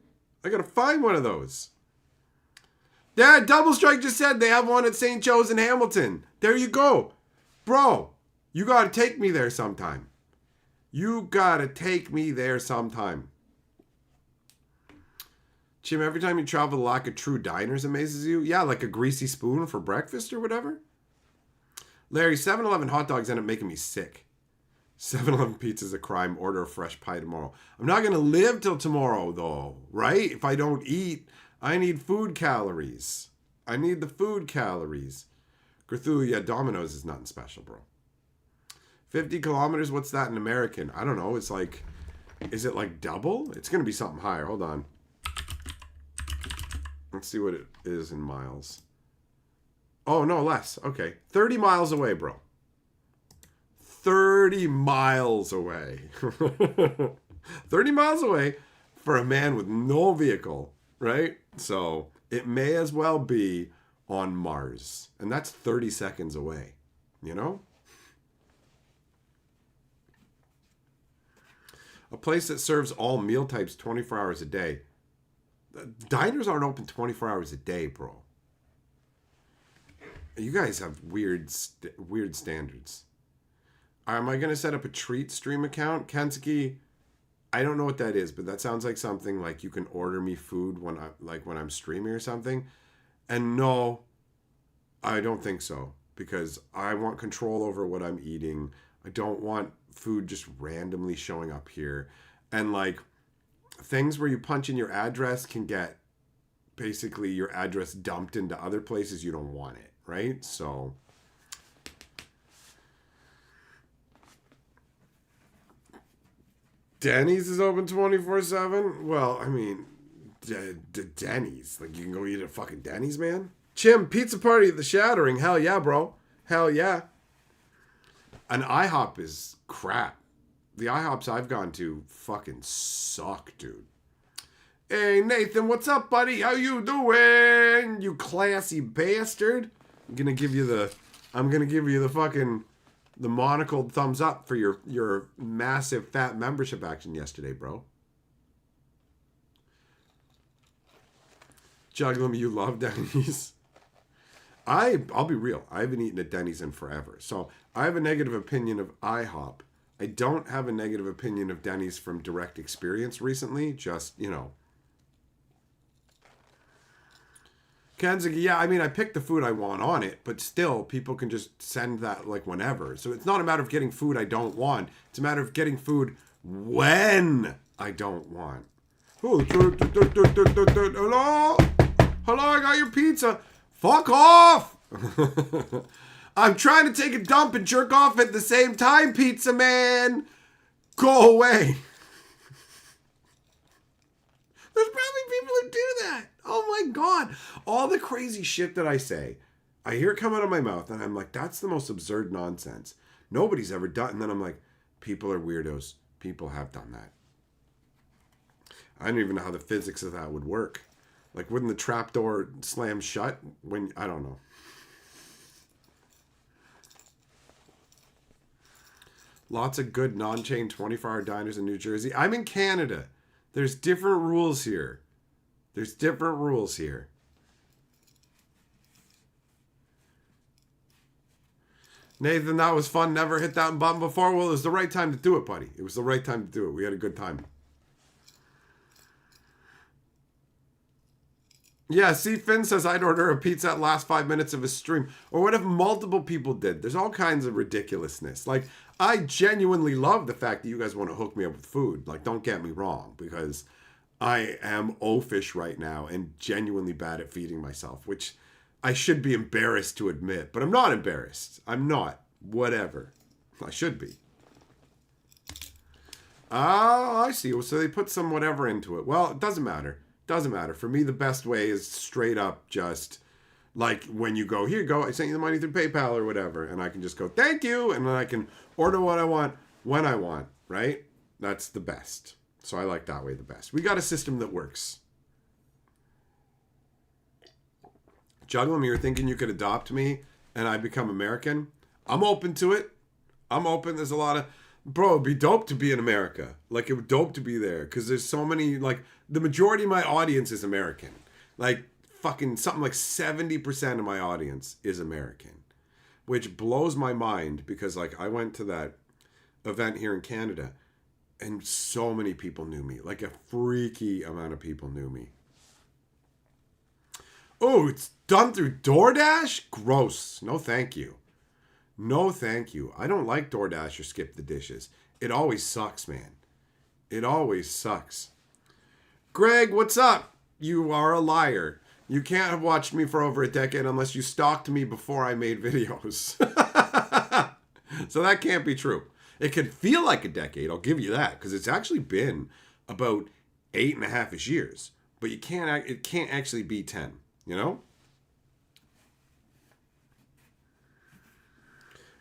Dad, Double Strike just said they have one at St. Joe's in Hamilton. There you go. Bro, you gotta take me there sometime. Jim, every time you travel, the lack of true diners amazes you? Yeah, like a greasy spoon for breakfast or whatever? Larry, 7-Eleven hot dogs end up making me sick. 7-Eleven pizza's a crime. Order a fresh pie tomorrow. I'm not going to live till tomorrow, though, right? If I don't eat, I need food calories. I need the food calories. Cthulhu, yeah, Domino's is nothing special, bro. 50 kilometers, what's that in American? I don't know. It's like, is it like double? It's going to be something higher. Hold on. Let's see what it is in miles. Oh, no, less. Okay. 30 miles away, bro. 30 miles away. 30 miles away for a man with no vehicle, right? So it may as well be on Mars. And that's 30 seconds away, you know? A place that serves all meal types 24 hours a day. Diners aren't open 24 hours a day, bro. You guys have weird standards. Am I going to set up a treat stream account? Kensuke, I don't know what that is, but that sounds like something like you can order me food when I'm streaming or something. And no, I don't think so, because I want control over what I'm eating. I don't want food just randomly showing up here. And like things where you punch in your address can get basically your address dumped into other places you don't want it, right? So Denny's is open 24/7? Well, I mean, Denny's. Like, you can go eat at fucking Denny's, man? Chim, pizza party at the Shattering. Hell yeah, bro. Hell yeah. An IHOP is crap. The IHOPs I've gone to fucking suck, dude. Hey, Nathan, what's up, buddy? How you doing? You classy bastard. I'm gonna give you the the monocled thumbs up for your massive fat membership action yesterday, bro. Juggling, you love Denny's. I'll be real. I haven't eaten at Denny's in forever. So I have a negative opinion of IHOP. I don't have a negative opinion of Denny's from direct experience recently. Just, Kenzie, yeah, I mean, I pick the food I want on it, but still, people can just send that like whenever. So it's not a matter of getting food I don't want. It's a matter of getting food when I don't want. Hello? Hello, I got your pizza. Fuck off! I'm trying to take a dump and jerk off at the same time, pizza man. Go away. There's probably people who do that. Oh my God. All the crazy shit that I say, I hear it come out of my mouth and I'm like, that's the most absurd nonsense. Nobody's ever done. And then I'm like, people are weirdos. People have done that. I don't even know how the physics of that would work. Like, wouldn't the trapdoor slam shut when, I don't know. Lots of good non-chain 24-hour diners in New Jersey. I'm in Canada. There's different rules here. There's different rules here. Nathan, that was fun. Never hit that button before. Well, it was the right time to do it, buddy. It was the right time to do it. We had a good time. Yeah, see, Finn says I'd order a pizza at last 5 minutes of a stream. Or what if multiple people did? There's all kinds of ridiculousness. Like, I genuinely love the fact that you guys want to hook me up with food. Like, don't get me wrong, because I am oafish right now and genuinely bad at feeding myself, which I should be embarrassed to admit. But I'm not embarrassed. I'm not. Whatever. I should be. Oh, I see. So they put some whatever into it. Well, it doesn't matter. Doesn't matter. For me, the best way is straight up just like when you go, here you go, I sent you the money through PayPal or whatever. And I can just go, thank you. And then I can order what I want when I want, right? That's the best. So I like that way the best. We got a system that works. Juggling, you're thinking you could adopt me and I become American? I'm open to it. I'm open. There's a lot of... Bro, it'd be dope to be in America. Like, it would dope to be there. Because there's so many, like, the majority of my audience is American. Like, fucking something like 70% of my audience is American. Which blows my mind because, like, I went to that event here in Canada and so many people knew me. Like, a freaky amount of people knew me. Oh, it's done through DoorDash? Gross. No, thank you. No, thank you. I don't like DoorDash or Skip the Dishes. It always sucks, man. It always sucks. Greg, what's up? You are a liar. You can't have watched me for over a decade unless you stalked me before I made videos. So that can't be true. It could feel like a decade, I'll give you that, because it's actually been about 8.5-ish years. But it can't actually be 10, you know?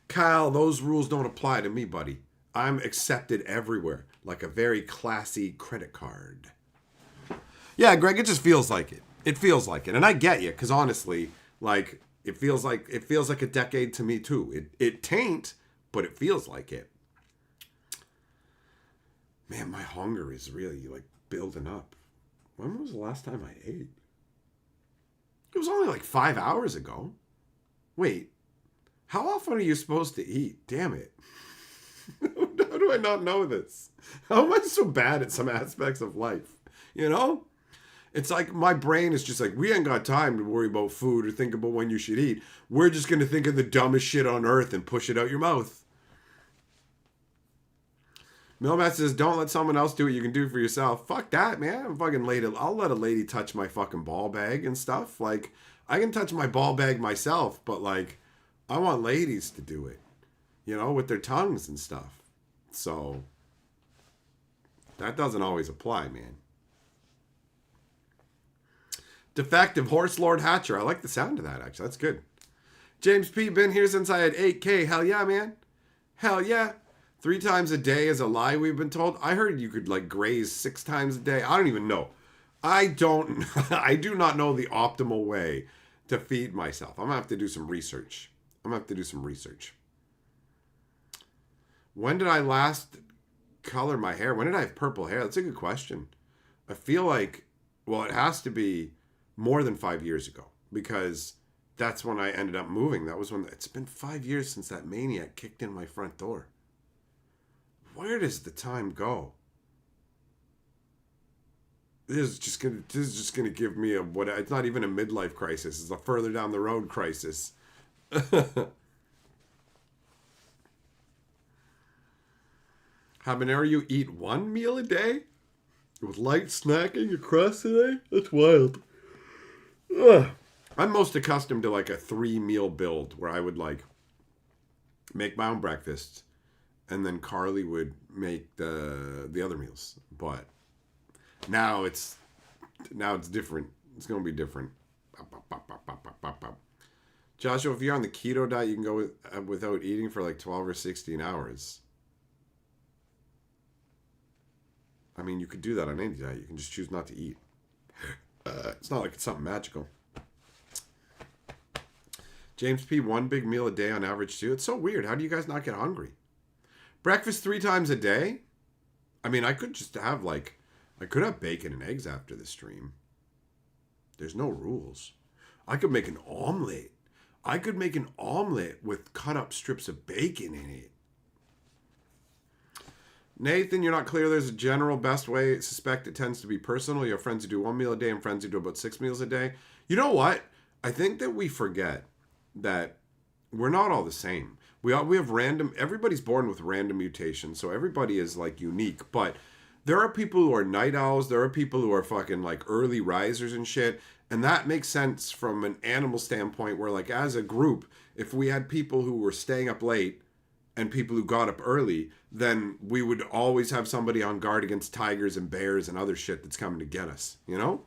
Kyle, those rules don't apply to me, buddy. I'm accepted everywhere, like a very classy credit card. Yeah, Greg, it just feels like it. It feels like it. And I get you, because honestly, like, it feels like a decade to me too. It tain't, but it feels like it. Man, my hunger is really like building up. When was the last time I ate? It was only like 5 hours ago. Wait. How often are you supposed to eat? Damn it. How do I not know this? How am I so bad at some aspects of life? You know? It's like my brain is just like, we ain't got time to worry about food or think about when you should eat. We're just going to think of the dumbest shit on earth and push it out your mouth. Milmat says, don't let someone else do what you can do for yourself. Fuck that, man. I'm fucking lady. I'll let a lady touch my fucking ball bag and stuff. Like, I can touch my ball bag myself, but like, I want ladies to do it, you know, with their tongues and stuff. So that doesn't always apply, man. Defective Horse Lord Hatcher. I like the sound of that, actually. That's good. James P. Been here since I had 8K. Hell yeah, man. Hell yeah. 3 times a day is a lie, we've been told. I heard you could, like, graze 6 times a day. I don't even know. I do not know the optimal way to feed myself. I'm going to have to do some research. When did I last color my hair? When did I have purple hair? That's a good question. I feel like, well, it has to be more than 5 years ago because that's when I ended up moving. That was when it's been 5 years since that maniac kicked in my front door. Where does the time go? This is just gonna give me a what? It's not even a midlife crisis. It's a further down the road crisis. Habanero, you eat one meal a day? With light snacking across the day? That's wild. Ugh. I'm most accustomed to like a 3-meal build where I would like make my own breakfast and then Carly would make the other meals. But now it's different. It's gonna be different. Joshua, if you're on the keto diet, you can go without eating for like 12 or 16 hours. I mean, you could do that on any diet. You can just choose not to eat. It's not like it's something magical. James P, 1 big meal a day on average too. It's so weird. How do you guys not get hungry? Breakfast 3 times a day? I mean, I could just have I could have bacon and eggs after the stream. There's no rules. I could make an omelet. I could make an omelet with cut up strips of bacon in it. Nathan, you're not clear. There's a general best way. Suspect it tends to be personal. You have friends who do 1 meal a day and friends who do about 6 meals a day. You know what? I think that we forget that we're not all the same. We have random. Everybody's born with random mutations, so everybody is like unique. But there are people who are night owls. There are people who are fucking like early risers and shit. And that makes sense from an animal standpoint where like as a group, if we had people who were staying up late and people who got up early, then we would always have somebody on guard against tigers and bears and other shit that's coming to get us, you know?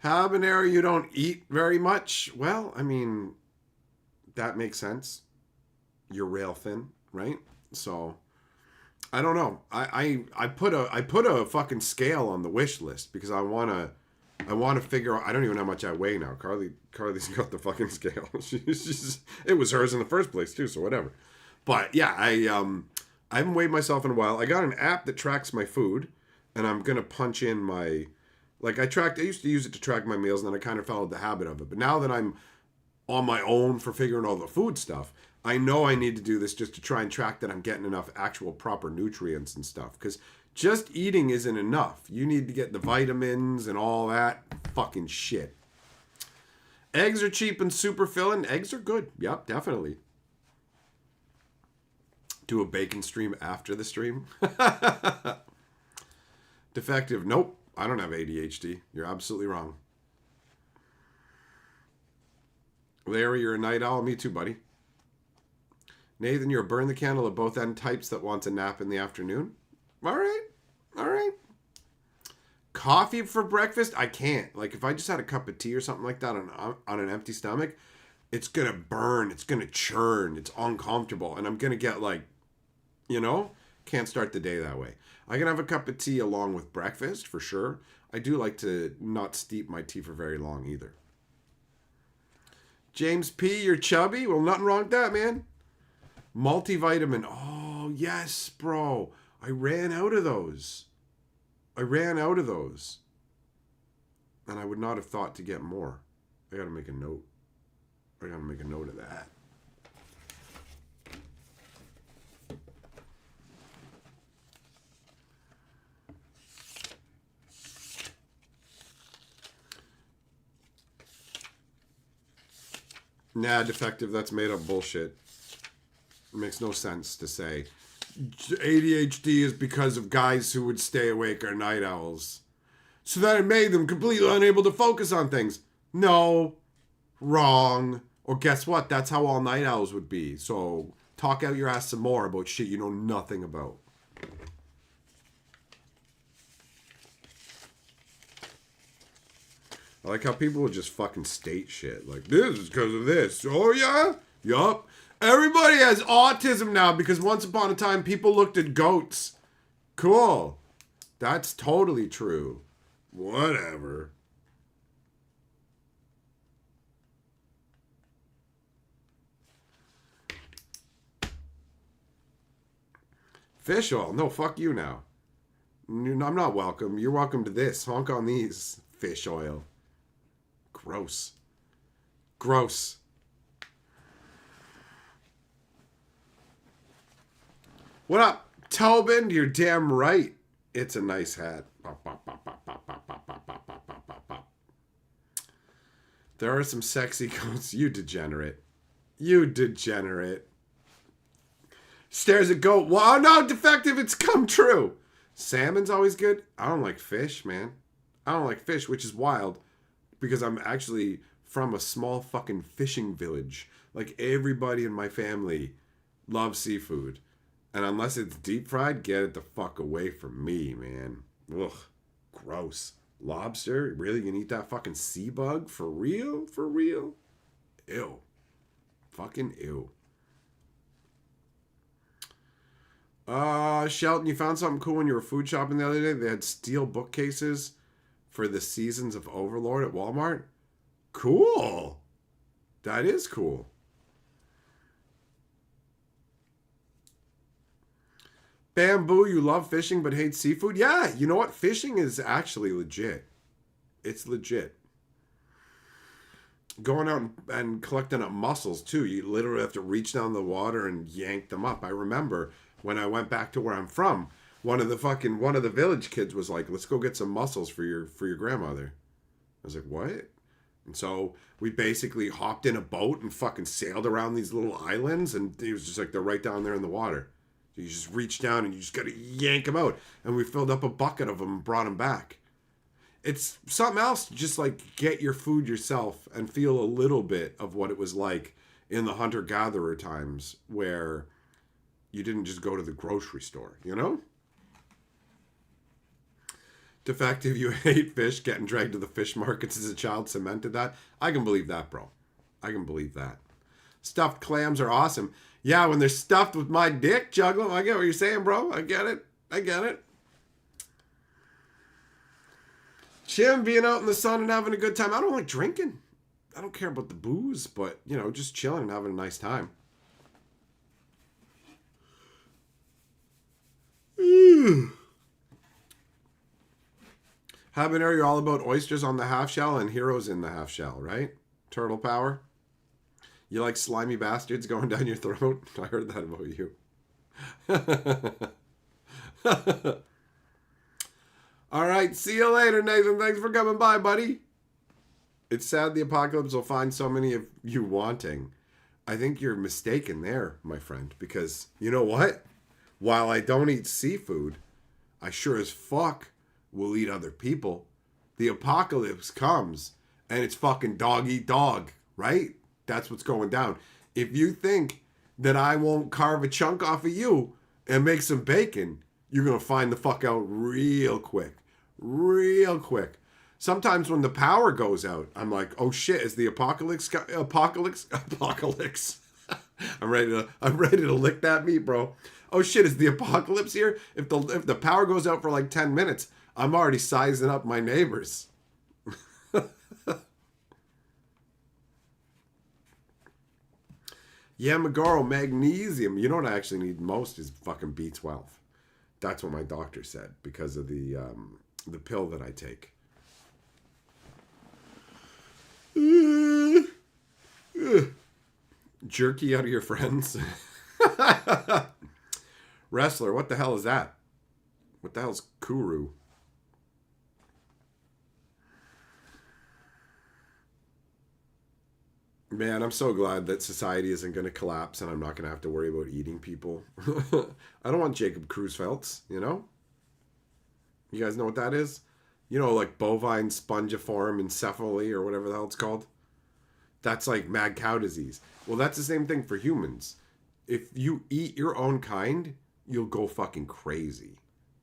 Habanero, you don't eat very much. Well, I mean, that makes sense. You're rail thin, right? So I don't know. I put a fucking scale on the wish list because I wanna figure out. I don't even know how much I weigh now. Carly's got the fucking scale. It was hers in the first place too, so whatever. But yeah, I haven't weighed myself in a while. I got an app that tracks my food, and I'm gonna punch in my I used to use it to track my meals, and then I kind of fell into the habit of it. But now that I'm on my own for figuring all the food stuff, I know I need to do this just to try and track that I'm getting enough actual proper nutrients and stuff. Because just eating isn't enough. You need to get the vitamins and all that fucking shit. Eggs are cheap and super filling. Eggs are good. Yep, definitely. Do a bacon stream after the stream. Defective. Nope. I don't have ADHD. You're absolutely wrong. Larry, you're a night owl. Me too, buddy. Nathan, you're a burn the candle at both end types that wants a nap in the afternoon. All right. Coffee for breakfast? I can't. Like, if I just had a cup of tea or something like that on an empty stomach, it's going to burn. It's going to churn. It's uncomfortable. And I'm going to get can't start the day that way. I can have a cup of tea along with breakfast, for sure. I do like to not steep my tea for very long either. James P., you're chubby? Well, nothing wrong with that, man. Multivitamin. Oh, yes, bro. I ran out of those. And I would not have thought to get more. I gotta make a note. of that. Nah, defective. That's made up bullshit. It makes no sense to say ADHD is because of guys who would stay awake or night owls. So that it made them completely unable to focus on things. No. Wrong. Or guess what? That's how all night owls would be. So talk out your ass some more about shit you know nothing about. I like how people would just fucking state shit. Like, this is because of this. Oh, yeah? Yup. Everybody has autism now because once upon a time people looked at goats. Cool. That's totally true. Whatever. Fish oil. No, fuck you now. I'm not welcome. You're welcome to this. Honk on these. Fish oil. Gross. Gross. What up, Tobin? You're damn right. It's a nice hat. There are some sexy coats. You degenerate. You degenerate. Stares at goat. Well, oh no, defective. It's come true. Salmon's always good. I don't like fish, man. I don't like fish, which is wild because I'm actually from a small fucking fishing village. Like everybody in my family loves seafood. And unless it's deep fried, get it the fuck away from me, man. Ugh. Gross. Lobster? Really? You can eat that fucking sea bug? For real? For real? Ew. Fucking ew. Shelton, you found something cool when you were food shopping the other day? They had steel bookcases for the Seasons of Overlord at Walmart. Cool. That is cool. Bamboo, you love fishing but hate seafood? Yeah, you know what? Fishing is actually legit. It's legit. Going out and collecting up mussels too. You literally have to reach down the water and yank them up. I remember when I went back to where I'm from, one of the village kids was like, "Let's go get some mussels for your grandmother." I was like, "What?" And so we basically hopped in a boat and fucking sailed around these little islands, and it was just like they're right down there in the water. You just reach down and you just gotta yank them out. And we filled up a bucket of them and brought them back. It's something else to just like get your food yourself and feel a little bit of what it was like in the hunter-gatherer times where you didn't just go to the grocery store, you know? Defective, you hate fish, getting dragged to the fish markets as a child cemented that. I can believe that, bro. I can believe that. Stuffed clams are awesome. Yeah, when they're stuffed with my dick, Juggler, I get what you're saying, bro. I get it. I get it. Jim, being out in the sun and having a good time. I don't like drinking. I don't care about the booze, but, you know, just chilling and having a nice time. Habanero, you're all about oysters on the half shell and heroes in the half shell, right? Turtle power. You like slimy bastards going down your throat? I heard that about you. All right, see you later, Nathan. Thanks for coming by, buddy. It's sad the apocalypse will find so many of you wanting. I think you're mistaken there, my friend, because you know what? While I don't eat seafood, I sure as fuck will eat other people. The apocalypse comes, and it's fucking dog eat dog, right? That's what's going down. If you think that I won't carve a chunk off of you and make some bacon, you're going to find the fuck out real quick. Real quick. Sometimes when the power goes out, I'm like, oh shit, is the apocalypse? I'm ready to lick that meat, bro. Oh shit, is the apocalypse here? If the power goes out for like 10 minutes, I'm already sizing up my neighbors. Yeah, Magaro, magnesium. You know what I actually need most is fucking B12. That's what my doctor said because of the pill that I take. Jerky out of your friends. Wrestler, what the hell is that? What the hell's Kuru? Man, I'm so glad that society isn't going to collapse and I'm not going to have to worry about eating people. I don't want Jacob Creutzfeldt's, you know? You guys know what that is? You know, like bovine spongiform encephaly or whatever the hell it's called? That's like mad cow disease. Well, that's the same thing for humans. If you eat your own kind, you'll go fucking crazy.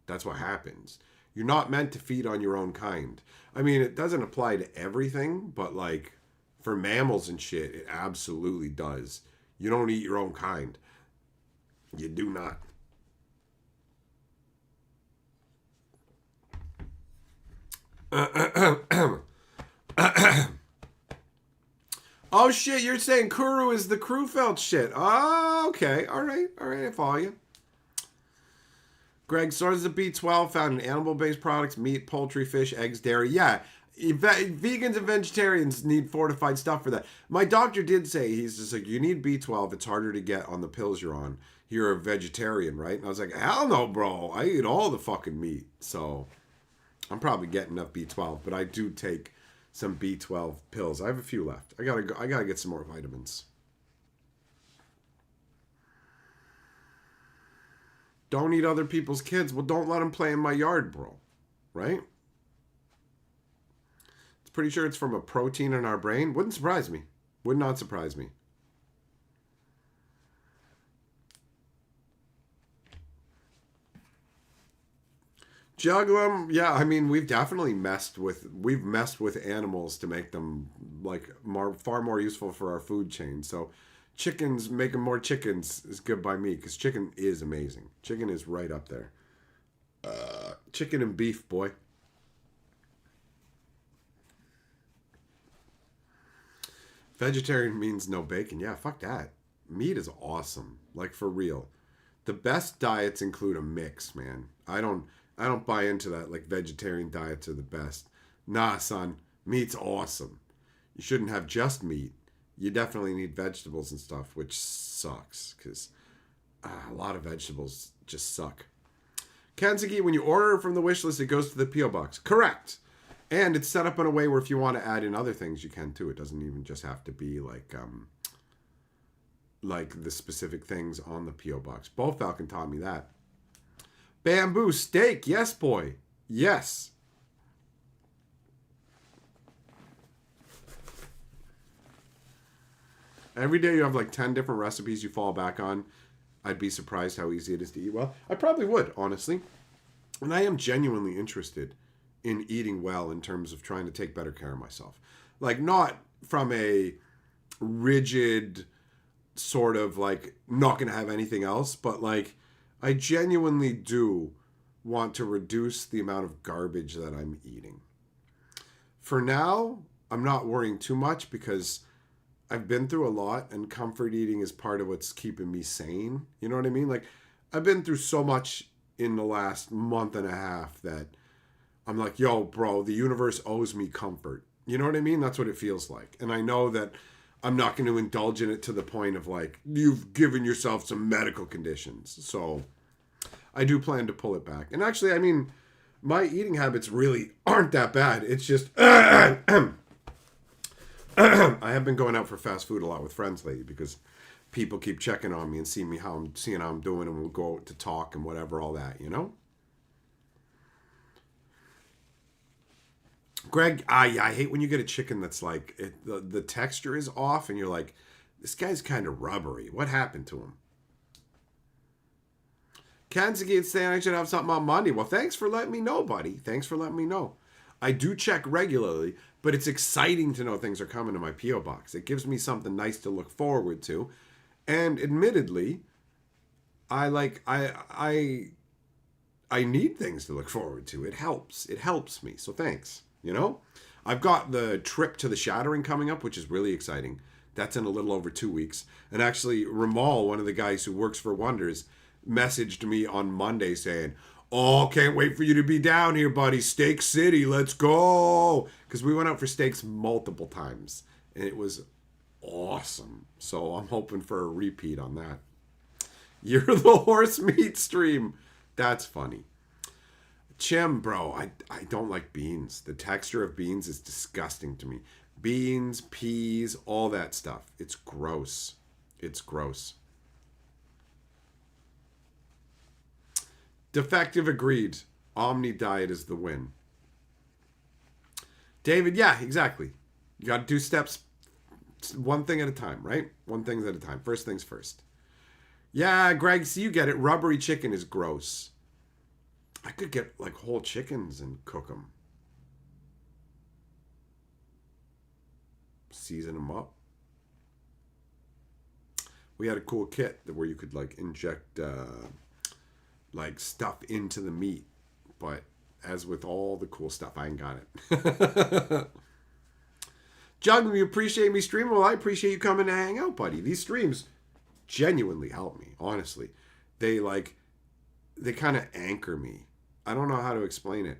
That's what happens. You're not meant to feed on your own kind. I mean, it doesn't apply to everything, but like for mammals and shit, it absolutely does. You don't eat your own kind. You do not. Oh shit, you're saying Kuru is the Crewfeld shit. Oh, okay. All right, I follow you. Greg, sources of B12 found in animal-based products, meat, poultry, fish, eggs, dairy. Yeah, vegans and vegetarians need fortified stuff for that. My doctor did say, he's just like, you need B12. It's harder to get on the pills you're on. You're a vegetarian, right? And I was like, hell no, bro. I eat all the fucking meat. So I'm probably getting enough B12, but I do take some B12 pills. I have a few left. I gotta get some more vitamins. Don't eat other people's kids. Well, don't let them play in my yard, bro. Right? It's pretty sure it's from a protein in our brain. Wouldn't surprise me. Would not surprise me. Juggler, yeah, I mean, we've messed with animals to make them like far more useful for our food chain. So chickens, making more chickens is good by me, because chicken is amazing. Chicken is right up there. Chicken and beef, boy. Vegetarian means no bacon. Yeah, fuck that. Meat is awesome. Like, for real. The best diets include a mix, man. I don't buy into that, like, vegetarian diets are the best. Nah, son. Meat's awesome. You shouldn't have just meat. You definitely need vegetables and stuff, which sucks, because a lot of vegetables just suck. Kansuki, when you order from the wish list, it goes to the P.O. box. Correct. And it's set up in a way where if you want to add in other things, you can too. It doesn't even just have to be like the specific things on the P.O. box. Both Falcon taught me that. Bamboo steak. Yes, boy. Yes. Every day you have like 10 different recipes you fall back on. I'd be surprised how easy it is to eat well. I probably would, honestly. And I am genuinely interested in eating well in terms of trying to take better care of myself. Like, not from a rigid sort of like not going to have anything else, but like I genuinely do want to reduce the amount of garbage that I'm eating. For now, I'm not worrying too much because I've been through a lot, and comfort eating is part of what's keeping me sane. You know what I mean? Like, I've been through so much in the last month and a half that I'm like, yo, bro, the universe owes me comfort. You know what I mean? That's what it feels like. And I know that I'm not going to indulge in it to the point of like, you've given yourself some medical conditions. So I do plan to pull it back. And actually, I mean, my eating habits really aren't that bad. It's just I have been going out for fast food a lot with friends lately because people keep checking on me and seeing how I'm doing, and we'll go out to talk and whatever, all that, you know? Greg, yeah, I hate when you get a chicken that's like, the texture is off and you're like, this guy's kind of rubbery. What happened to him? Kansuki is saying I should have something on Monday. Well, thanks for letting me know, buddy. Thanks for letting me know. I do check regularly, but it's exciting to know things are coming to my P.O. box. It gives me something nice to look forward to. And admittedly, I need things to look forward to. It helps. It helps me. So thanks. You know? I've got the trip to the Shattering coming up, which is really exciting. That's in a little over 2 weeks. And actually, Ramal, one of the guys who works for Wonders, messaged me on Monday saying, oh, can't wait for you to be down here, buddy. Steak City, let's go. Because we went out for steaks multiple times, and it was awesome. So I'm hoping for a repeat on that. You're the horse meat stream. That's funny. Chim, bro, I don't like beans. The texture of beans is disgusting to me. Beans, peas, all that stuff. It's gross. It's gross. Defective agreed. Omni diet is the win. David, yeah, exactly. You got to do steps one thing at a time, right? One thing at a time. First things first. Yeah, Greg, see, you get it. Rubbery chicken is gross. I could get like whole chickens and cook them. Season them up. We had a cool kit where you could like inject like stuff into the meat, but as with all the cool stuff, I ain't got it. Jug, you appreciate me streaming? Well, I appreciate you coming to hang out, buddy. These streams genuinely help me, honestly. They like they kind of anchor me. I don't know how to explain it.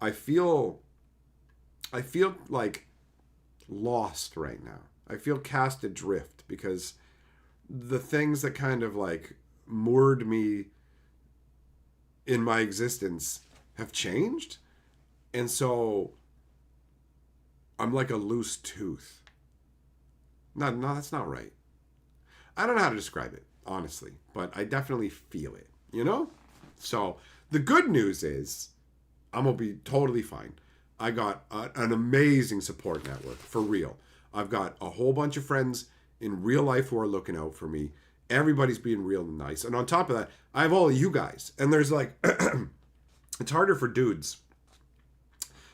I feel like lost right now. I feel cast adrift because the things that kind of like moored me in my existence have changed. And so I'm like a loose tooth. No, that's not right. I don't know how to describe it, honestly, but I definitely feel it, you know? So the good news is I'm going to be totally fine. I got an amazing support network, for real. I've got a whole bunch of friends in real life who are looking out for me. Everybody's being real nice. And on top of that, I have all of you guys. And there's like, it's harder for dudes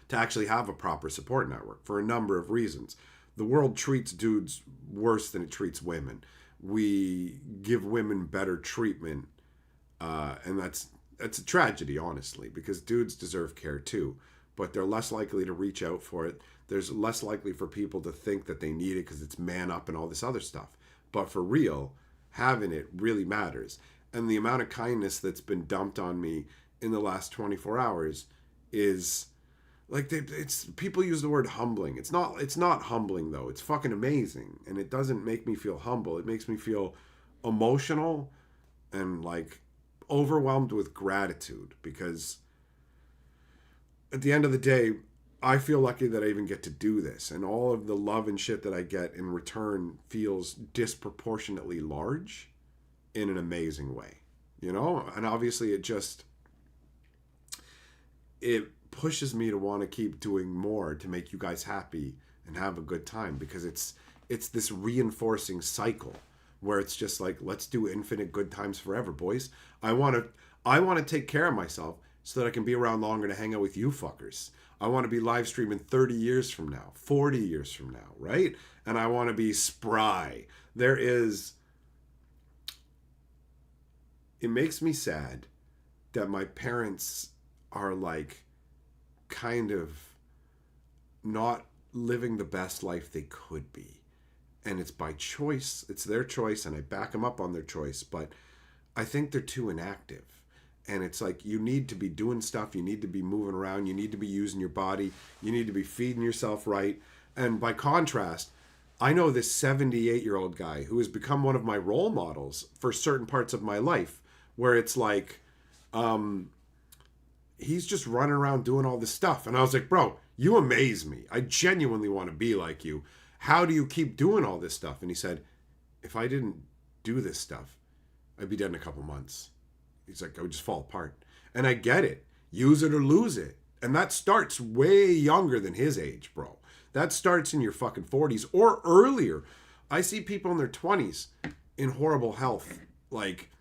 to actually have a proper support network for a number of reasons. The world treats dudes worse than it treats women. We give women better treatment, and that's a tragedy, honestly, because dudes deserve care too, but they're less likely to reach out for it. There's less likely for people to think that they need it because it's man up and all this other stuff. But for real, having it really matters. And the amount of kindness that's been dumped on me in the last 24 hours is like, it's people use the word humbling. It's not humbling though. It's fucking amazing, and it doesn't make me feel humble. It makes me feel emotional and like overwhelmed with gratitude, because at the end of the day, I feel lucky that I even get to do this, and all of the love and shit that I get in return feels disproportionately large in an amazing way, you know? And obviously it pushes me to want to keep doing more to make you guys happy and have a good time, because it's this reinforcing cycle where it's just like, let's do infinite good times forever, boys. I want to take care of myself so that I can be around longer to hang out with you fuckers. I want to be live streaming 30 years from now, 40 years from now, right? And I want to be spry. It makes me sad that my parents are like kind of not living the best life they could be. And it's by choice. It's their choice, and I back them up on their choice. But I think they're too inactive. And it's like, you need to be doing stuff. You need to be moving around. You need to be using your body. You need to be feeding yourself right. And by contrast, I know this 78-year-old guy who has become one of my role models for certain parts of my life, where it's like, he's just running around doing all this stuff. And I was like, bro, you amaze me. I genuinely want to be like you. How do you keep doing all this stuff? And he said, if I didn't do this stuff, I'd be dead in a couple months. He's like, I would just fall apart. And I get it. Use it or lose it. And that starts way younger than his age, bro. That starts in your fucking 40s or earlier. I see people in their 20s in horrible health. Like,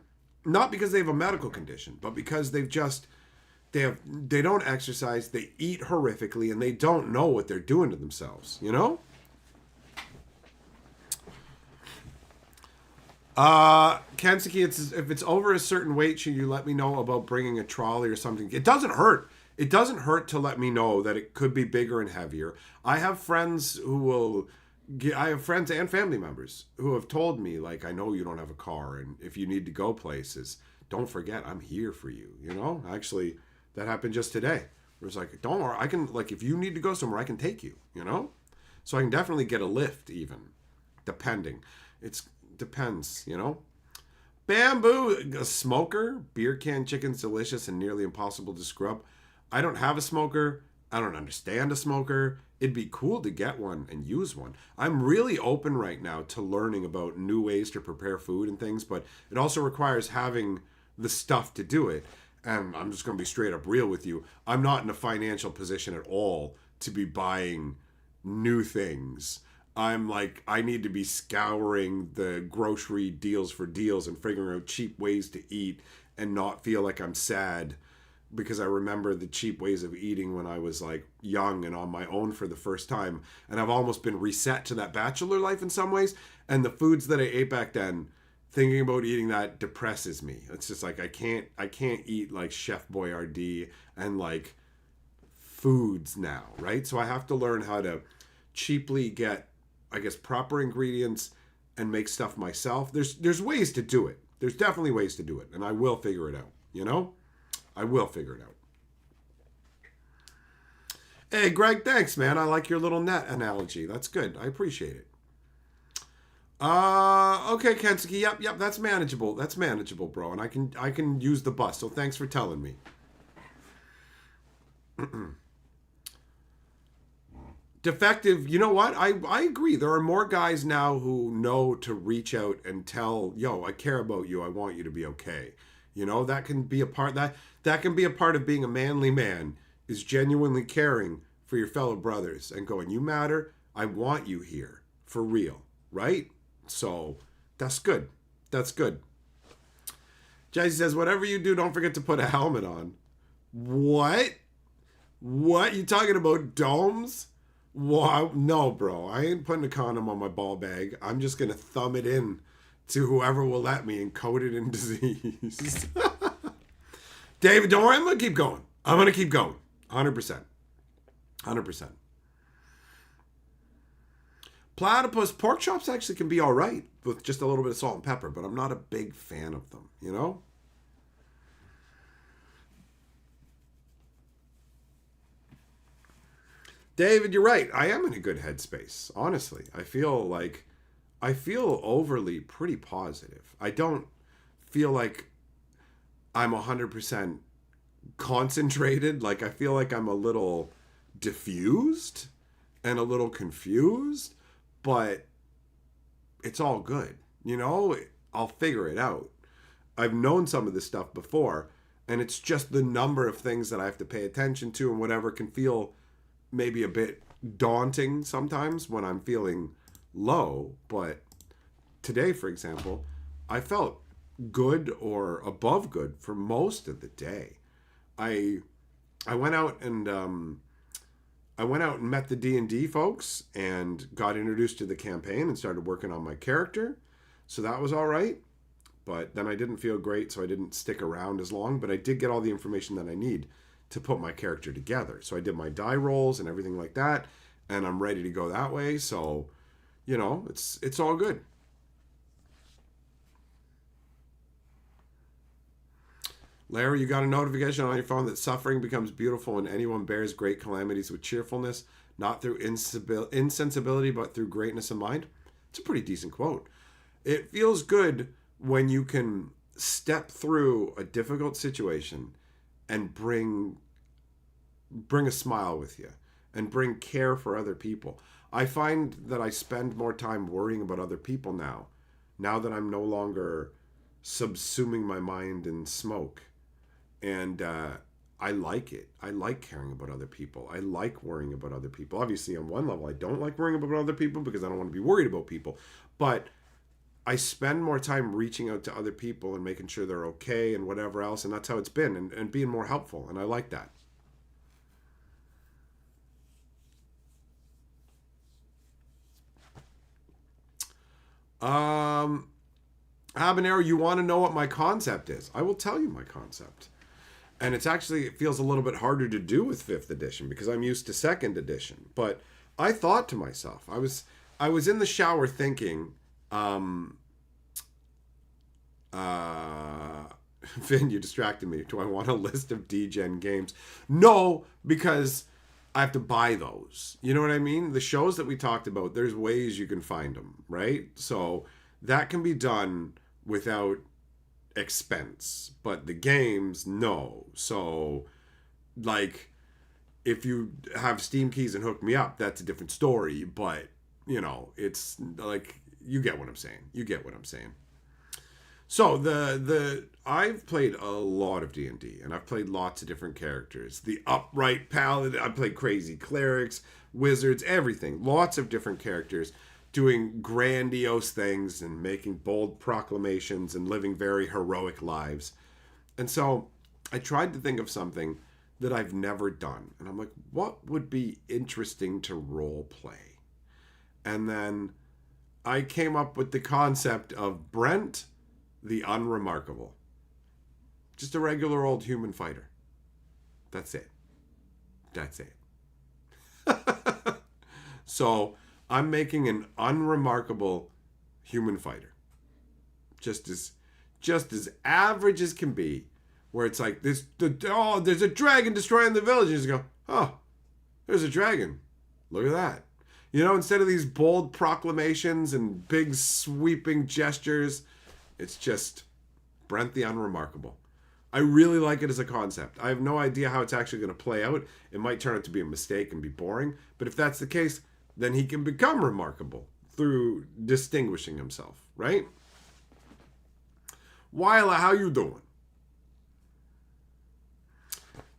not because they have a medical condition, but because they don't exercise, they eat horrifically, and they don't know what they're doing to themselves, you know? Kensuke, if it's over a certain weight, should you let me know about bringing a trolley or something? It doesn't hurt. It doesn't hurt to let me know that it could be bigger and heavier. I have friends and family members who have told me, like, I know you don't have a car, and if you need to go places, don't forget, I'm here for you, you know? Actually, that happened just today. It was like, don't worry, I can, like, if you need to go somewhere, I can take you, you know? So I can definitely get a lift even, depending. Depends, you know? Bamboo, a smoker. Beer can chicken's delicious and nearly impossible to scrub. I don't have a smoker. I don't understand a smoker. It'd be cool to get one and use one. I'm really open right now to learning about new ways to prepare food and things, but it also requires having the stuff to do it. And I'm just going to be straight up real with you. I'm not in a financial position at all to be buying new things. I'm like, I need to be scouring the grocery deals for deals and figuring out cheap ways to eat and not feel like I'm sad, because I remember the cheap ways of eating when I was like young and on my own for the first time. And I've almost been reset to that bachelor life in some ways. And the foods that I ate back then, thinking about eating that depresses me. It's just like, I can't eat like Chef Boyardee and like foods now, right? So I have to learn how to cheaply get, I guess, proper ingredients and make stuff myself. There's ways to do it. There's definitely ways to do it, and I will figure it out, you know? I will figure it out. Hey, Greg, thanks, man. I like your little net analogy. That's good. I appreciate it. Okay, Kensuke. Yep, that's manageable. That's manageable, bro. And I can use the bus. So thanks for telling me. Defective, you know what? I agree. There are more guys now who know to reach out and tell, yo, I care about you. I want you to be okay. You know, that can be a part that can be a part of being a manly man, is genuinely caring for your fellow brothers and going, you matter. I want you here for real, right? So that's good. That's good. Jazzy says, whatever you do, don't forget to put a helmet on. What? What? You talking about domes? Wow. No, bro. I ain't putting a condom on my ball bag. I'm just going to thumb it in to whoever will let me and coat it in disease. David, don't worry. I'm going to keep going. I'm going to keep going. 100%. 100%. Platypus pork chops actually can be all right with just a little bit of salt and pepper, but I'm not a big fan of them, you know? David, you're right. I am in a good headspace, honestly. I feel overly pretty positive. I don't feel like I'm 100% concentrated. Like, I feel like I'm a little diffused and a little confused, but it's all good. You know, I'll figure it out. I've known some of this stuff before, and it's just the number of things that I have to pay attention to and whatever can feel maybe a bit daunting sometimes when I'm feeling low. But today, for example, I felt good or above good for most of the day. I went out and met the D&D folks and got introduced to the campaign and started working on my character. So that was all right. But then I didn't feel great, so I didn't stick around as long. But I did get all the information that I need to put my character together. So I did my die rolls and everything like that, and I'm ready to go that way. So, you know, it's all good. Larry, you got a notification on your phone that suffering becomes beautiful and anyone bears great calamities with cheerfulness, not through insensibility, but through greatness of mind. It's a pretty decent quote. It feels good when you can step through a difficult situation and bring a smile with you and bring care for other people. I find that I spend more time worrying about other people now that I'm no longer subsuming my mind in smoke. And I like it. I like caring about other people. I like worrying about other people. Obviously, on one level, I don't like worrying about other people because I don't want to be worried about people. But I spend more time reaching out to other people and making sure they're okay and whatever else. And that's how it's been, and being more helpful. And I like that. Habanero, you want to know what my concept is? I will tell you my concept. And it feels a little bit harder to do with 5th edition because I'm used to 2nd edition. But I thought to myself, I was in the shower thinking, Finn, you distracted me. Do I want a list of D-Gen games? No, because I have to buy those. You know what I mean? The shows that we talked about, there's ways you can find them, right? So that can be done without expense. But the games, no. So, like, if you have Steam keys and hook me up, that's a different story. But, you know, it's like, you get what I'm saying. You get what I'm saying. So I've played a lot of D&D, and I've played lots of different characters. The upright paladin, I played crazy clerics, wizards, everything. Lots of different characters doing grandiose things and making bold proclamations and living very heroic lives. And so I tried to think of something that I've never done. And I'm like, what would be interesting to role play? And then I came up with the concept of Brent the Unremarkable. Just a regular old human fighter. That's it. That's it. So I'm making an unremarkable human fighter. Just as average as can be, where it's like there's a dragon destroying the village. And you just go, oh, there's a dragon. Look at that. You know, instead of these bold proclamations and big sweeping gestures, it's just Brent the Unremarkable. I really like it as a concept. I have no idea how it's actually going to play out. It might turn out to be a mistake and be boring. But if that's the case, then he can become remarkable through distinguishing himself, right? Wyla, how you doing?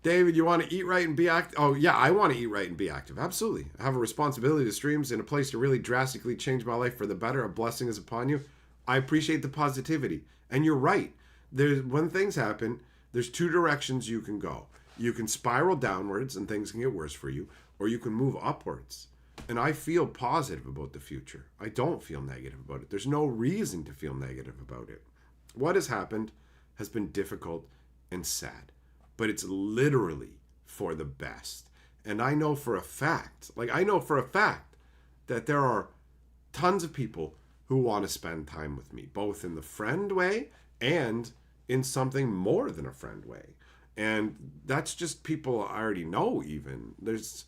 David, you want to eat right and be active? Oh, yeah, I want to eat right and be active. Absolutely. I have a responsibility to streams in a place to really drastically change my life for the better. A blessing is upon you. I appreciate the positivity. And you're right. When things happen, there's two directions you can go. You can spiral downwards and things can get worse for you, or you can move upwards. And I feel positive about the future. I don't feel negative about it. There's no reason to feel negative about it. What has happened has been difficult and sad, but it's literally for the best. And I know for a fact, that there are tons of people who want to spend time with me, both in the friend way and in something more than a friend way. And that's just people I already know even. There's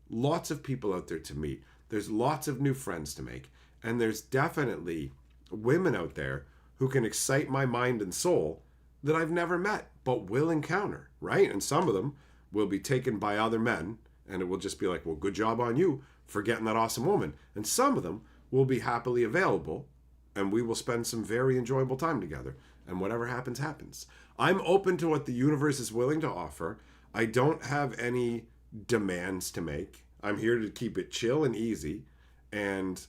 lots of people out there to meet. There's lots of new friends to make. And there's definitely women out there who can excite my mind and soul that I've never met, but will encounter, right? And some of them will be taken by other men, and it will just be like, well, good job on you for getting that awesome woman. And some of them will be happily available, and we will spend some very enjoyable time together. And whatever happens, happens. I'm open to what the universe is willing to offer. I don't have any demands to make. I'm here to keep it chill and easy, and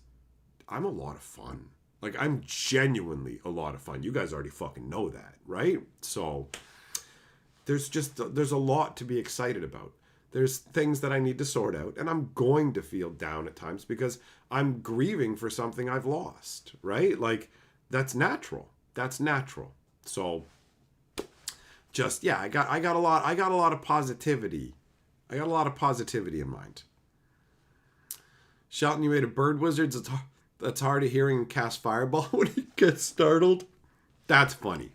I'm a lot of fun. Like, I'm genuinely a lot of fun. You guys already fucking know that, right? So there's a lot to be excited about. There's things that I need to sort out, and I'm going to feel down at times because I'm grieving for something I've lost, right? Like, that's natural. That's natural. So just, yeah, I got a lot of positivity. I got a lot of positivity in mind. Shelton, you made a bird wizard. That's hard of hearing him cast fireball when he gets startled. That's funny.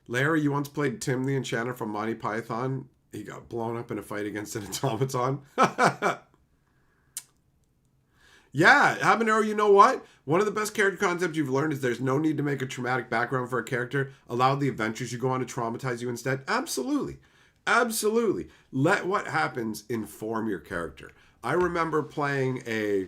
Larry, you once played Tim the Enchanter from Monty Python. He got blown up in a fight against an automaton. Yeah, Habanero, you know what? One of the best character concepts you've learned is there's no need to make a traumatic background for a character. Allow the adventures you go on to traumatize you instead. Absolutely. Absolutely. Let what happens inform your character. I remember playing a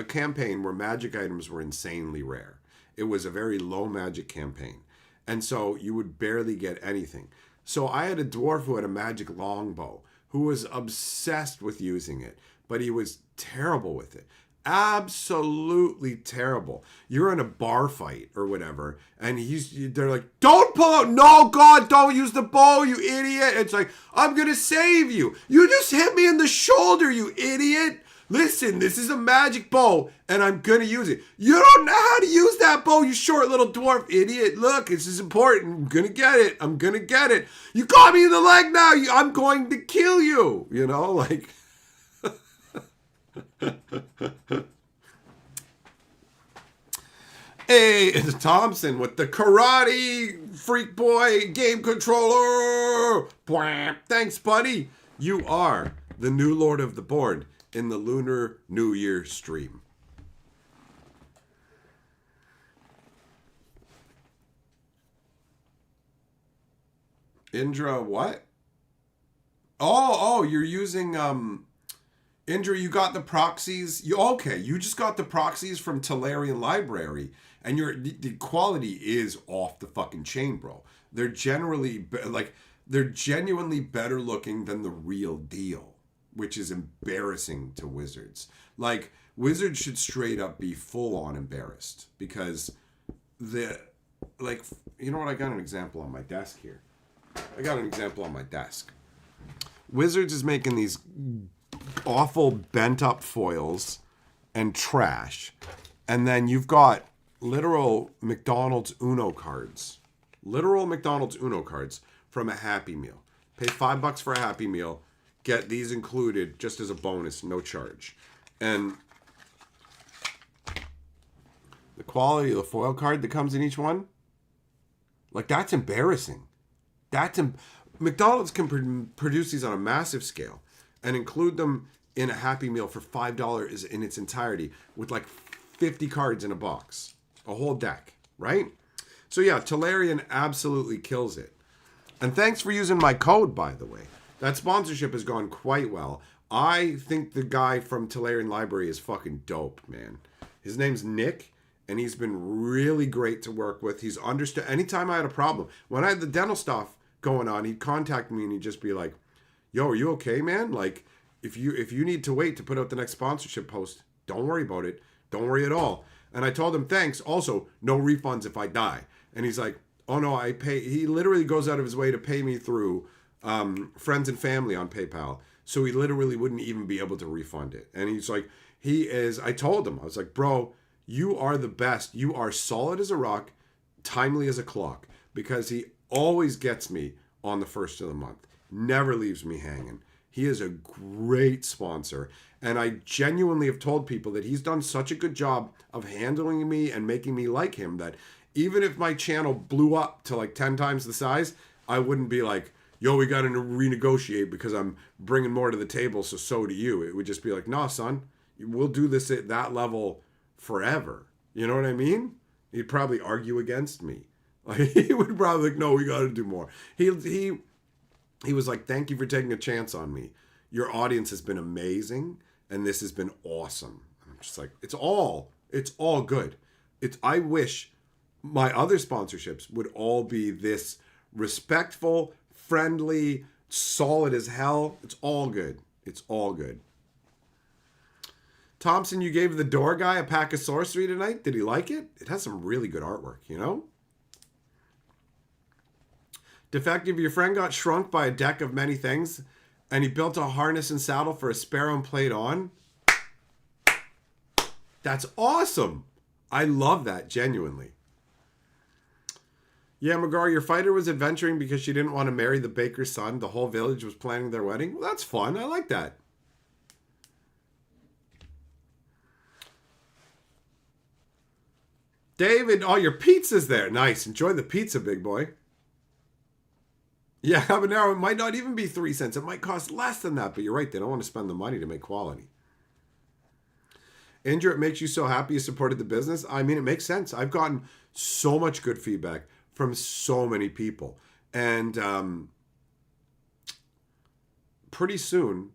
campaign where magic items were insanely rare. It was a very low magic campaign. And so you would barely get anything. So I had a dwarf who had a magic longbow who was obsessed with using it, but he was terrible with it. Absolutely terrible. You're in a bar fight or whatever, and they're like, don't pull out. No, God, don't use the bow, you idiot. It's like, I'm going to save you. You just hit me in the shoulder, you idiot. Listen, this is a magic bow, and I'm going to use it. You don't know how to use that bow, you short little dwarf idiot. Look, this is important. I'm going to get it. I'm going to get it. You got me in the leg now. I'm going to kill you. You know, like... Hey, it's Thompson with the Karate Freak Boy game controller. Thanks, buddy. You are the new Lord of the Board in the Lunar New Year stream. Indra, what? Oh, you're using Indra, you got the proxies. You just got the proxies from Talarian Library, and the quality is off the fucking chain, bro. They're genuinely better looking than the real deal, which is embarrassing to Wizards. Like, Wizards should straight up be full on embarrassed because you know what? I got an example on my desk here. Wizards is making these awful bent up foils and trash, and then you've got literal McDonald's Uno cards from a Happy Meal. Pay $5 for a Happy Meal, get these included just as a bonus, no charge. And the quality of the foil card that comes in each one, like that's embarrassing. McDonald's can produce these on a massive scale and include them in a Happy Meal for $5 in its entirety with like 50 cards in a box, a whole deck, right? So yeah, Talarian absolutely kills it. And thanks for using my code, by the way. That sponsorship has gone quite well. I think the guy from Talarian Library is fucking dope, man. His name's Nick, and he's been really great to work with. He's understood. Anytime I had a problem, when I had the dental stuff going on, he'd contact me and he'd just be like, yo, are you okay, man? Like, if you need to wait to put out the next sponsorship post, don't worry about it. Don't worry at all. And I told him, thanks. Also, no refunds if I die. And he's like, oh no, I pay. He literally goes out of his way to pay me through friends and family on PayPal. So he literally wouldn't even be able to refund it. And he's like, I told him, I was like, bro, you are the best. You are solid as a rock, timely as a clock. Because he always gets me on the first of the month. Never leaves me hanging. He is a great sponsor. And I genuinely have told people that he's done such a good job of handling me and making me like him that even if my channel blew up to like 10 times the size, I wouldn't be like, yo, we got to renegotiate because I'm bringing more to the table, so do you. It would just be like, nah, son, we'll do this at that level forever. You know what I mean? He'd probably argue against me. Like, he would probably like, no, we got to do more. He was like, thank you for taking a chance on me. Your audience has been amazing, and this has been awesome. I'm just like, it's all good. I wish my other sponsorships would all be this respectful, friendly, solid as hell. It's all good. It's all good. Thompson, you gave the door guy a pack of sorcery tonight. Did he like it? It has some really good artwork, you know? Defective, your friend got shrunk by a deck of many things, and he built a harness and saddle for a sparrow and played on. That's awesome. I love that, genuinely. Yeah, McGraw, your fighter was adventuring because she didn't want to marry the baker's son. The whole village was planning their wedding. Well, that's fun. I like that. David, oh, your pizza's there. Nice. Enjoy the pizza, big boy. Yeah, habanero, it might not even be 3 cents. It might cost less than that, but you're right. They don't want to spend the money to make quality. Andrew, it makes you so happy you supported the business. I mean, it makes sense. I've gotten so much good feedback from so many people. And pretty soon,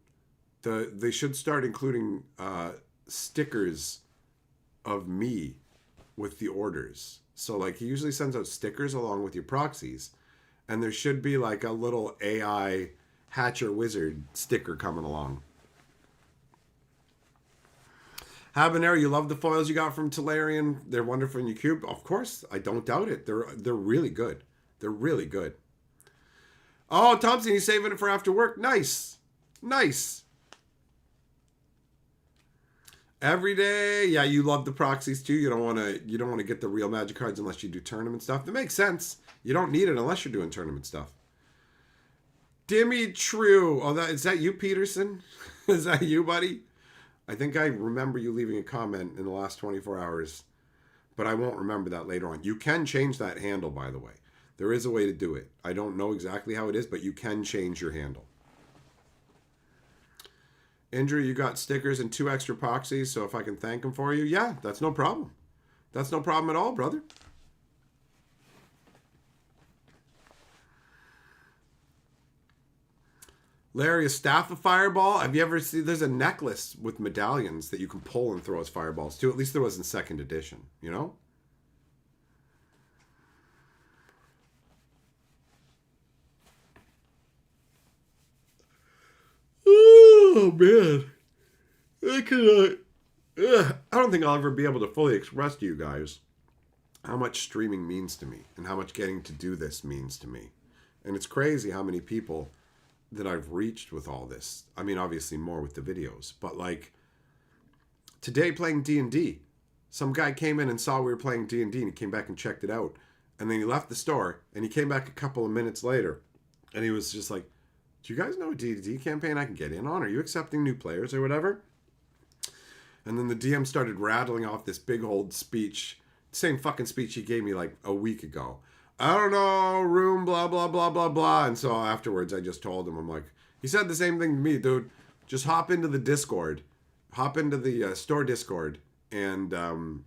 they should start including stickers of me with the orders. So, like, he usually sends out stickers along with your proxies. And there should be, like, a little AI Hatcher Wizard sticker coming along. Habanero, you love the foils you got from Talarian. They're wonderful in your cube. Of course, I don't doubt it. They're really good. They're really good. Oh, Thompson, you saving it for after work? Nice. Nice. Every day. Yeah, you love the proxies too. You don't want to get the real magic cards unless you do tournament stuff. That makes sense. You don't need it unless you're doing tournament stuff. Dimmy True. Oh, is that you, Peterson? Is that you, buddy? I think I remember you leaving a comment in the last 24 hours, but I won't remember that later on. You can change that handle, by the way. There is a way to do it. I don't know exactly how it is, but you can change your handle. Andrew, you got stickers and 2 extra proxies, so if I can thank them for you, yeah, that's no problem. That's no problem at all, brother. Larry, a staff of fireball? Have you ever seen, there's a necklace with medallions that you can pull and throw as fireballs too. At least there was in 2nd edition, you know? Oh, man. I don't think I'll ever be able to fully express to you guys how much streaming means to me and how much getting to do this means to me. And it's crazy how many people that I've reached with all this. I mean, obviously more with the videos, but like today playing D&D, some guy came in and saw we were playing D&D and he came back and checked it out. And then he left the store and he came back a couple of minutes later and he was just like, do you guys know a D&D campaign I can get in on? Are you accepting new players or whatever? And then the DM started rattling off this big old speech Same fucking speech he gave me like a week ago. I don't know, room, blah, blah, blah, blah, blah. And so afterwards, I just told him, I'm like, he said the same thing to me, dude. Just hop into the Discord. Hop into the store Discord and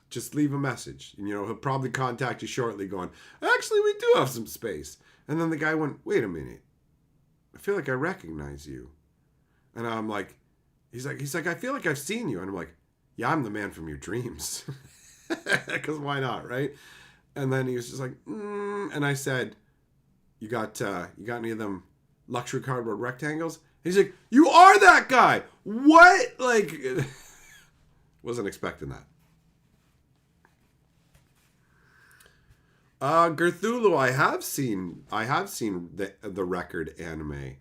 just leave a message. And, he'll probably contact you shortly going, actually, we do have some space. And then the guy went, wait a minute. I feel like I recognize you. And I'm like, he's like, I feel like I've seen you. And I'm like, yeah, I'm the man from your dreams. Because why not, right? And then he was just like, and I said, you got any of them luxury cardboard rectangles? And he's like, you are that guy. What? Like, wasn't expecting that. Gerthulu, I have seen the record anime,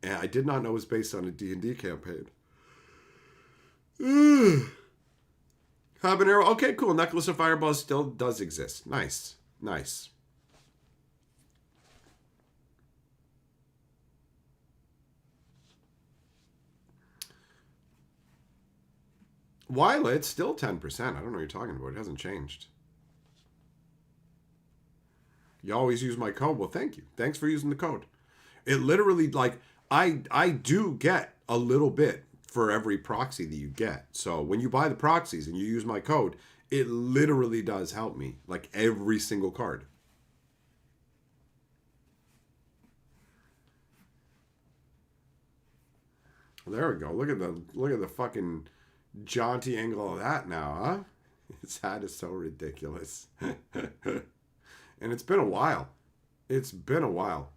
and I did not know it was based on a D&D campaign. Habanero, okay, cool. Necklace of Fireballs still does exist. Nice. Wyla, it's still 10%. I don't know what you're talking about. It hasn't changed. You always use my code. Well, thank you. Thanks for using the code. It literally, like, I do get a little bit for every proxy that you get. So when you buy the proxies and you use my code, it literally does help me. Like every single card. Well, there we go. Look at the fucking jaunty angle of that now, huh? His hat is so ridiculous. And it's been a while. It's been a while.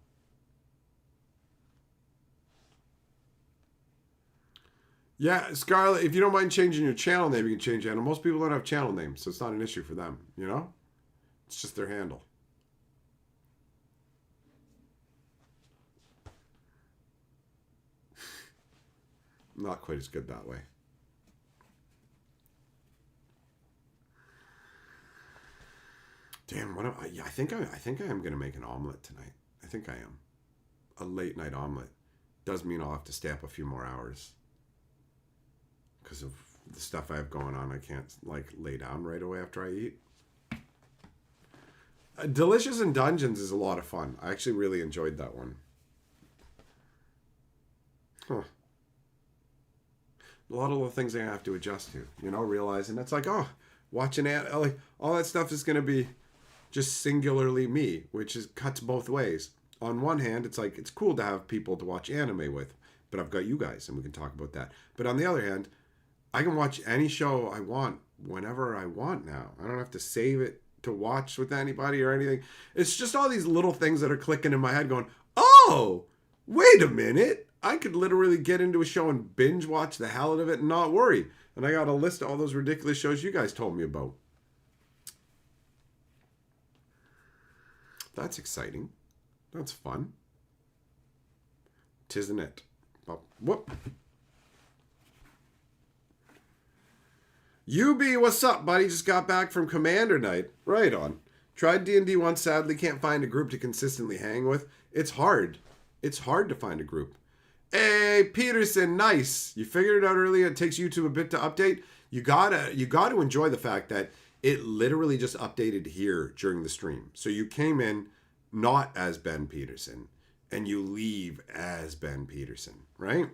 Yeah, Scarlett, if you don't mind changing your channel name, you can change it. And most people don't have channel names, so it's not an issue for them, It's just their handle. Not quite as good that way. Damn, I think I am going to make an omelet tonight. I think I am. A late night omelet. Does mean I'll have to stay up a few more hours. Because of the stuff I have going on, I can't lay down right away after I eat. Delicious in Dungeons is a lot of fun. I actually really enjoyed that one. Huh. A lot of little things I have to adjust to, realizing that's like, watching all that stuff is going to be just singularly me, which cuts both ways. On one hand, it's like, it's cool to have people to watch anime with, but I've got you guys and we can talk about that. But on the other hand, I can watch any show I want whenever I want now. I don't have to save it to watch with anybody or anything. It's just all these little things that are clicking in my head going, oh, wait a minute. I could literally get into a show and binge watch the hell out of it and not worry. And I got a list of all those ridiculous shows you guys told me about. That's exciting. That's fun. Tisn't it? Whoop. UB, what's up, buddy? Just got back from Commander Night. Right on. Tried D&D once, sadly can't find a group to consistently hang with. It's hard. It's hard to find a group. Hey, Peterson, nice. You figured it out earlier. It takes YouTube a bit to update. You gotta enjoy the fact that it literally just updated here during the stream. So you came in not as Ben Peterson, and you leave as Ben Peterson, right?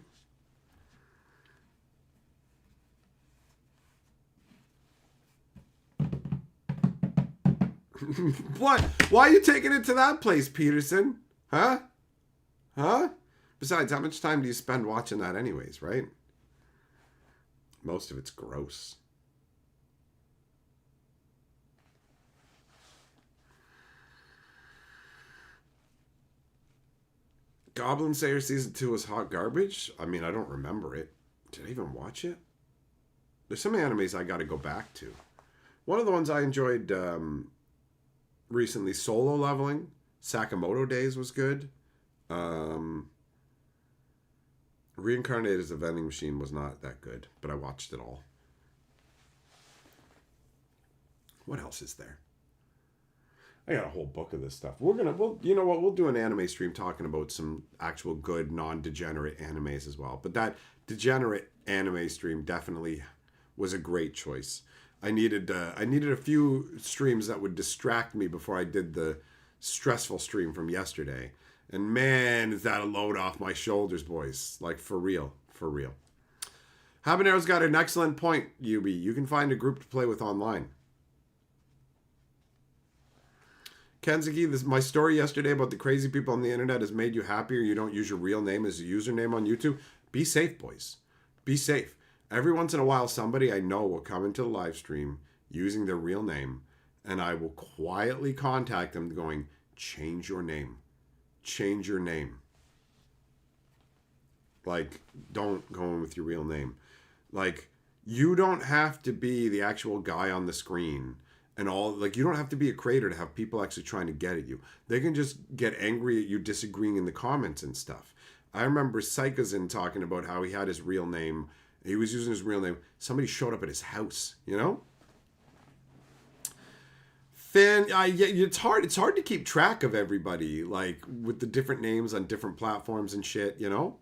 What? Why are you taking it to that place, Peterson? Huh? Besides, how much time do you spend watching that anyways, right? Most of it's gross. Goblin Slayer Season 2 was hot garbage? I mean, I don't remember it. Did I even watch it? There's some animes I gotta go back to. One of the ones I enjoyed recently, Solo Leveling. Sakamoto Days was good. Reincarnated as a Vending Machine was not that good, but I watched it all. What else is there? I got a whole book of this stuff. You know what? We'll do an anime stream talking about some actual good, non-degenerate animes as well. But that degenerate anime stream definitely was a great choice. I needed a few streams that would distract me before I did the stressful stream from yesterday. And man, is that a load off my shoulders, boys. Like, for real. For real. Habanero's got an excellent point, UB. You can find a group to play with online. Kenzuki, my story yesterday about the crazy people on the internet has made you happier you don't use your real name as a username on YouTube. Be safe, boys. Be safe. Every once in a while, somebody I know will come into the live stream using their real name, and I will quietly contact them going, change your name. Change your name. Like, don't go in with your real name. Like, you don't have to be the actual guy on the screen and all. Like, you don't have to be a creator to have people actually trying to get at you. They can just get angry at you disagreeing in the comments and stuff. I remember Psychozin talking about how he had his real name. He was using his real name. Somebody showed up at his house, you know? Finn, it's hard to keep track of everybody, like, with the different names on different platforms and shit, you know?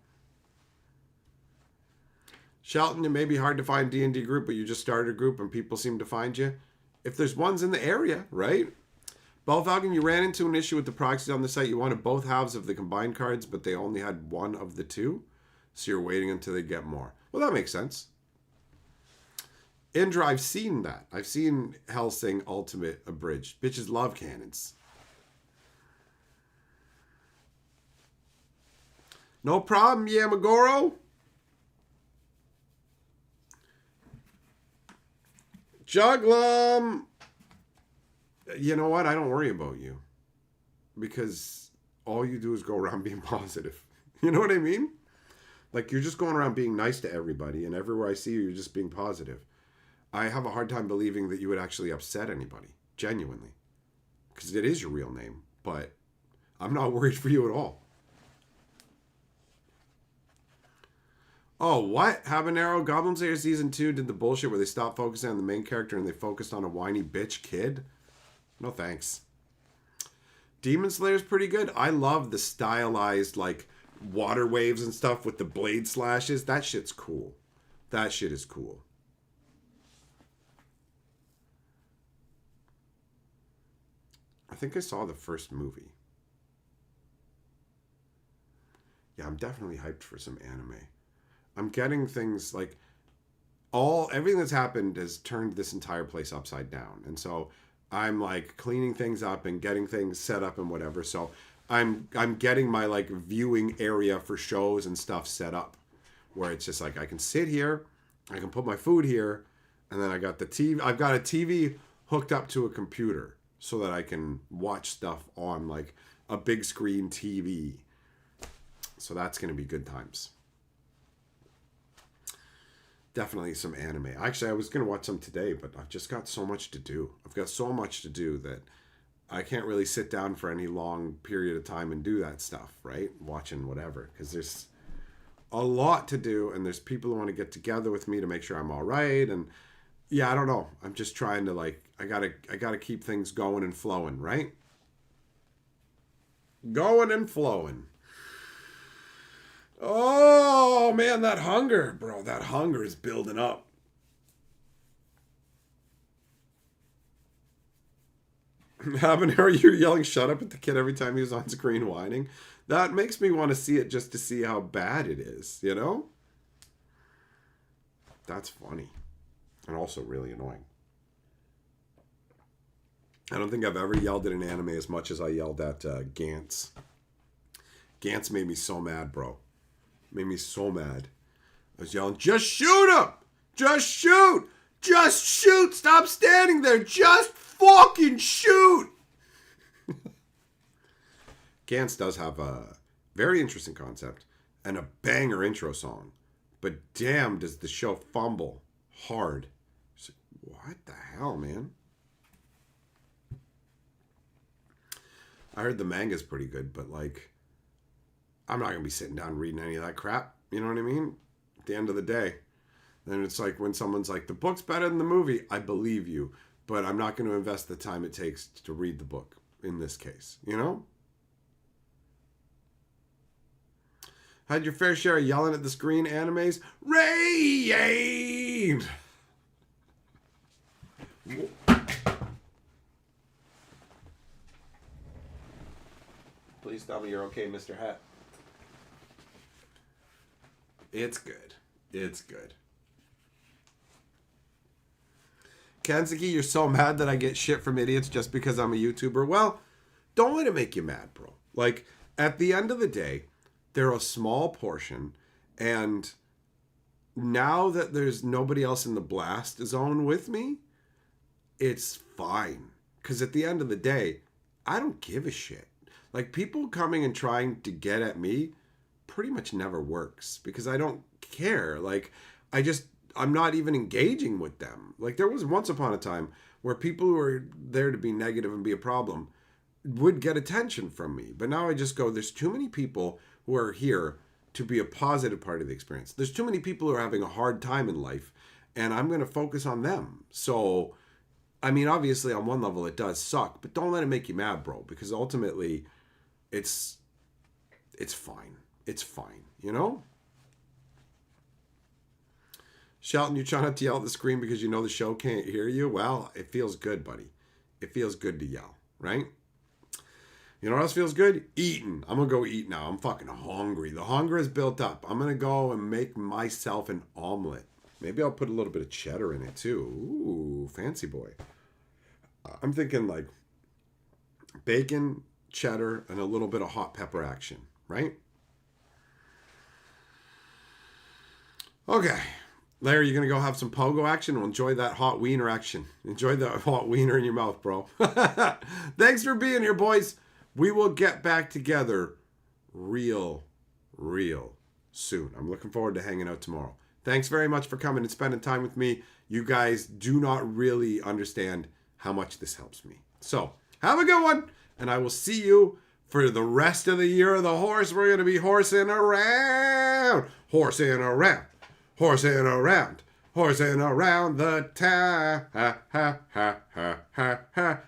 Shelton, it may be hard to find D&D group, but you just started a group and people seem to find you. If there's ones in the area, right? Falcon, you ran into an issue with the proxies on the site. You wanted both halves of the combined cards, but they only had one of the two. So you're waiting until they get more. Well, that makes sense. Indra, I've seen that. I've seen Helsing Ultimate Abridged. Bitches love cannons. No problem, Yamagoro. Juglum. You know what? I don't worry about you. Because all you do is go around being positive. You know what I mean? Like, you're just going around being nice to everybody, and everywhere I see you, you're just being positive. I have a hard time believing that you would actually upset anybody. Genuinely. Because it is your real name. But I'm not worried for you at all. Oh, what? Habanero? Goblin Slayer Season 2 did the bullshit where they stopped focusing on the main character and they focused on a whiny bitch kid? No thanks. Demon Slayer's pretty good. I love the stylized, like, water waves and stuff with the blade slashes. That shit's cool. That shit is cool. I think I saw the first movie. Yeah, I'm definitely hyped for some anime. I'm getting things like everything that's happened has turned this entire place upside down. And so I'm like cleaning things up and getting things set up and whatever. So I'm getting my like viewing area for shows and stuff set up where it's just like I can sit here, I can put my food here, and then I got the TV. I've got a TV hooked up to a computer so that I can watch stuff on like a big screen TV. So that's going to be good times. Definitely some anime. Actually, I was going to watch some today, but I've just got so much to do. I've got so much to do that I can't really sit down for any long period of time and do that stuff, right? Watching whatever. Because there's a lot to do, and there's people who want to get together with me to make sure I'm all right. And yeah, I don't know. I'm just trying to like, I gotta keep things going and flowing, right? Going and flowing. Oh, man, that hunger, bro. That hunger is building up. Habanero, you're yelling shut up at the kid every time he was on screen whining. That makes me want to see it just to see how bad it is, you know? That's funny. And also really annoying. I don't think I've ever yelled at an anime as much as I yelled at Gantz. Gantz made me so mad, bro. Made me so mad. I was yelling, just shoot him! Just shoot! Just shoot! Stop standing there! Just fucking shoot! Gantz does have a very interesting concept and a banger intro song. But damn, does the show fumble hard. What the hell, man? I heard the manga's pretty good, but like, I'm not going to be sitting down reading any of that crap. You know what I mean? At the end of the day. Then it's like when someone's like, the book's better than the movie. I believe you. But I'm not going to invest the time it takes to read the book in this case. You know? Had your fair share of yelling at the screen animes? Rain! Please tell me you're okay, Mr. Hat. It's good. It's good. Kensuke, you're so mad that I get shit from idiots just because I'm a YouTuber. Well, don't let it make you mad, bro. Like, at the end of the day, they're a small portion, and now that there's nobody else in the blast zone with me, it's fine. Because at the end of the day, I don't give a shit. Like, people coming and trying to get at me pretty much never works because I don't care. Like, I'm not even engaging with them. Like, there was once upon a time where people who were there to be negative and be a problem would get attention from me. But now I just go, there's too many people who are here to be a positive part of the experience. There's too many people who are having a hard time in life, and I'm going to focus on them. So, I mean, obviously on one level it does suck, but don't let it make you mad, bro, because ultimately it's fine. It's fine, you know? Shelton, you're trying not to yell at the screen because you know the show can't hear you? Well, it feels good, buddy. It feels good to yell, right? You know what else feels good? Eating. I'm going to go eat now. I'm fucking hungry. The hunger is built up. I'm going to go and make myself an omelet. Maybe I'll put a little bit of cheddar in it too. Ooh, fancy boy. I'm thinking like bacon, cheddar, and a little bit of hot pepper action, right? Okay. Larry, you're going to go have some pogo action? Well, enjoy that hot wiener action. Enjoy the hot wiener in your mouth, bro. Thanks for being here, boys. We will get back together real soon. I'm looking forward to hanging out tomorrow. Thanks very much for coming and spending time with me. You guys do not really understand how much this helps me. So, have a good one, and I will see you for the rest of the year of the horse. We're going to be horsing around. Horsing around. Horsing around. Horsing around the town. Ha, ha, ha, ha, ha, ha.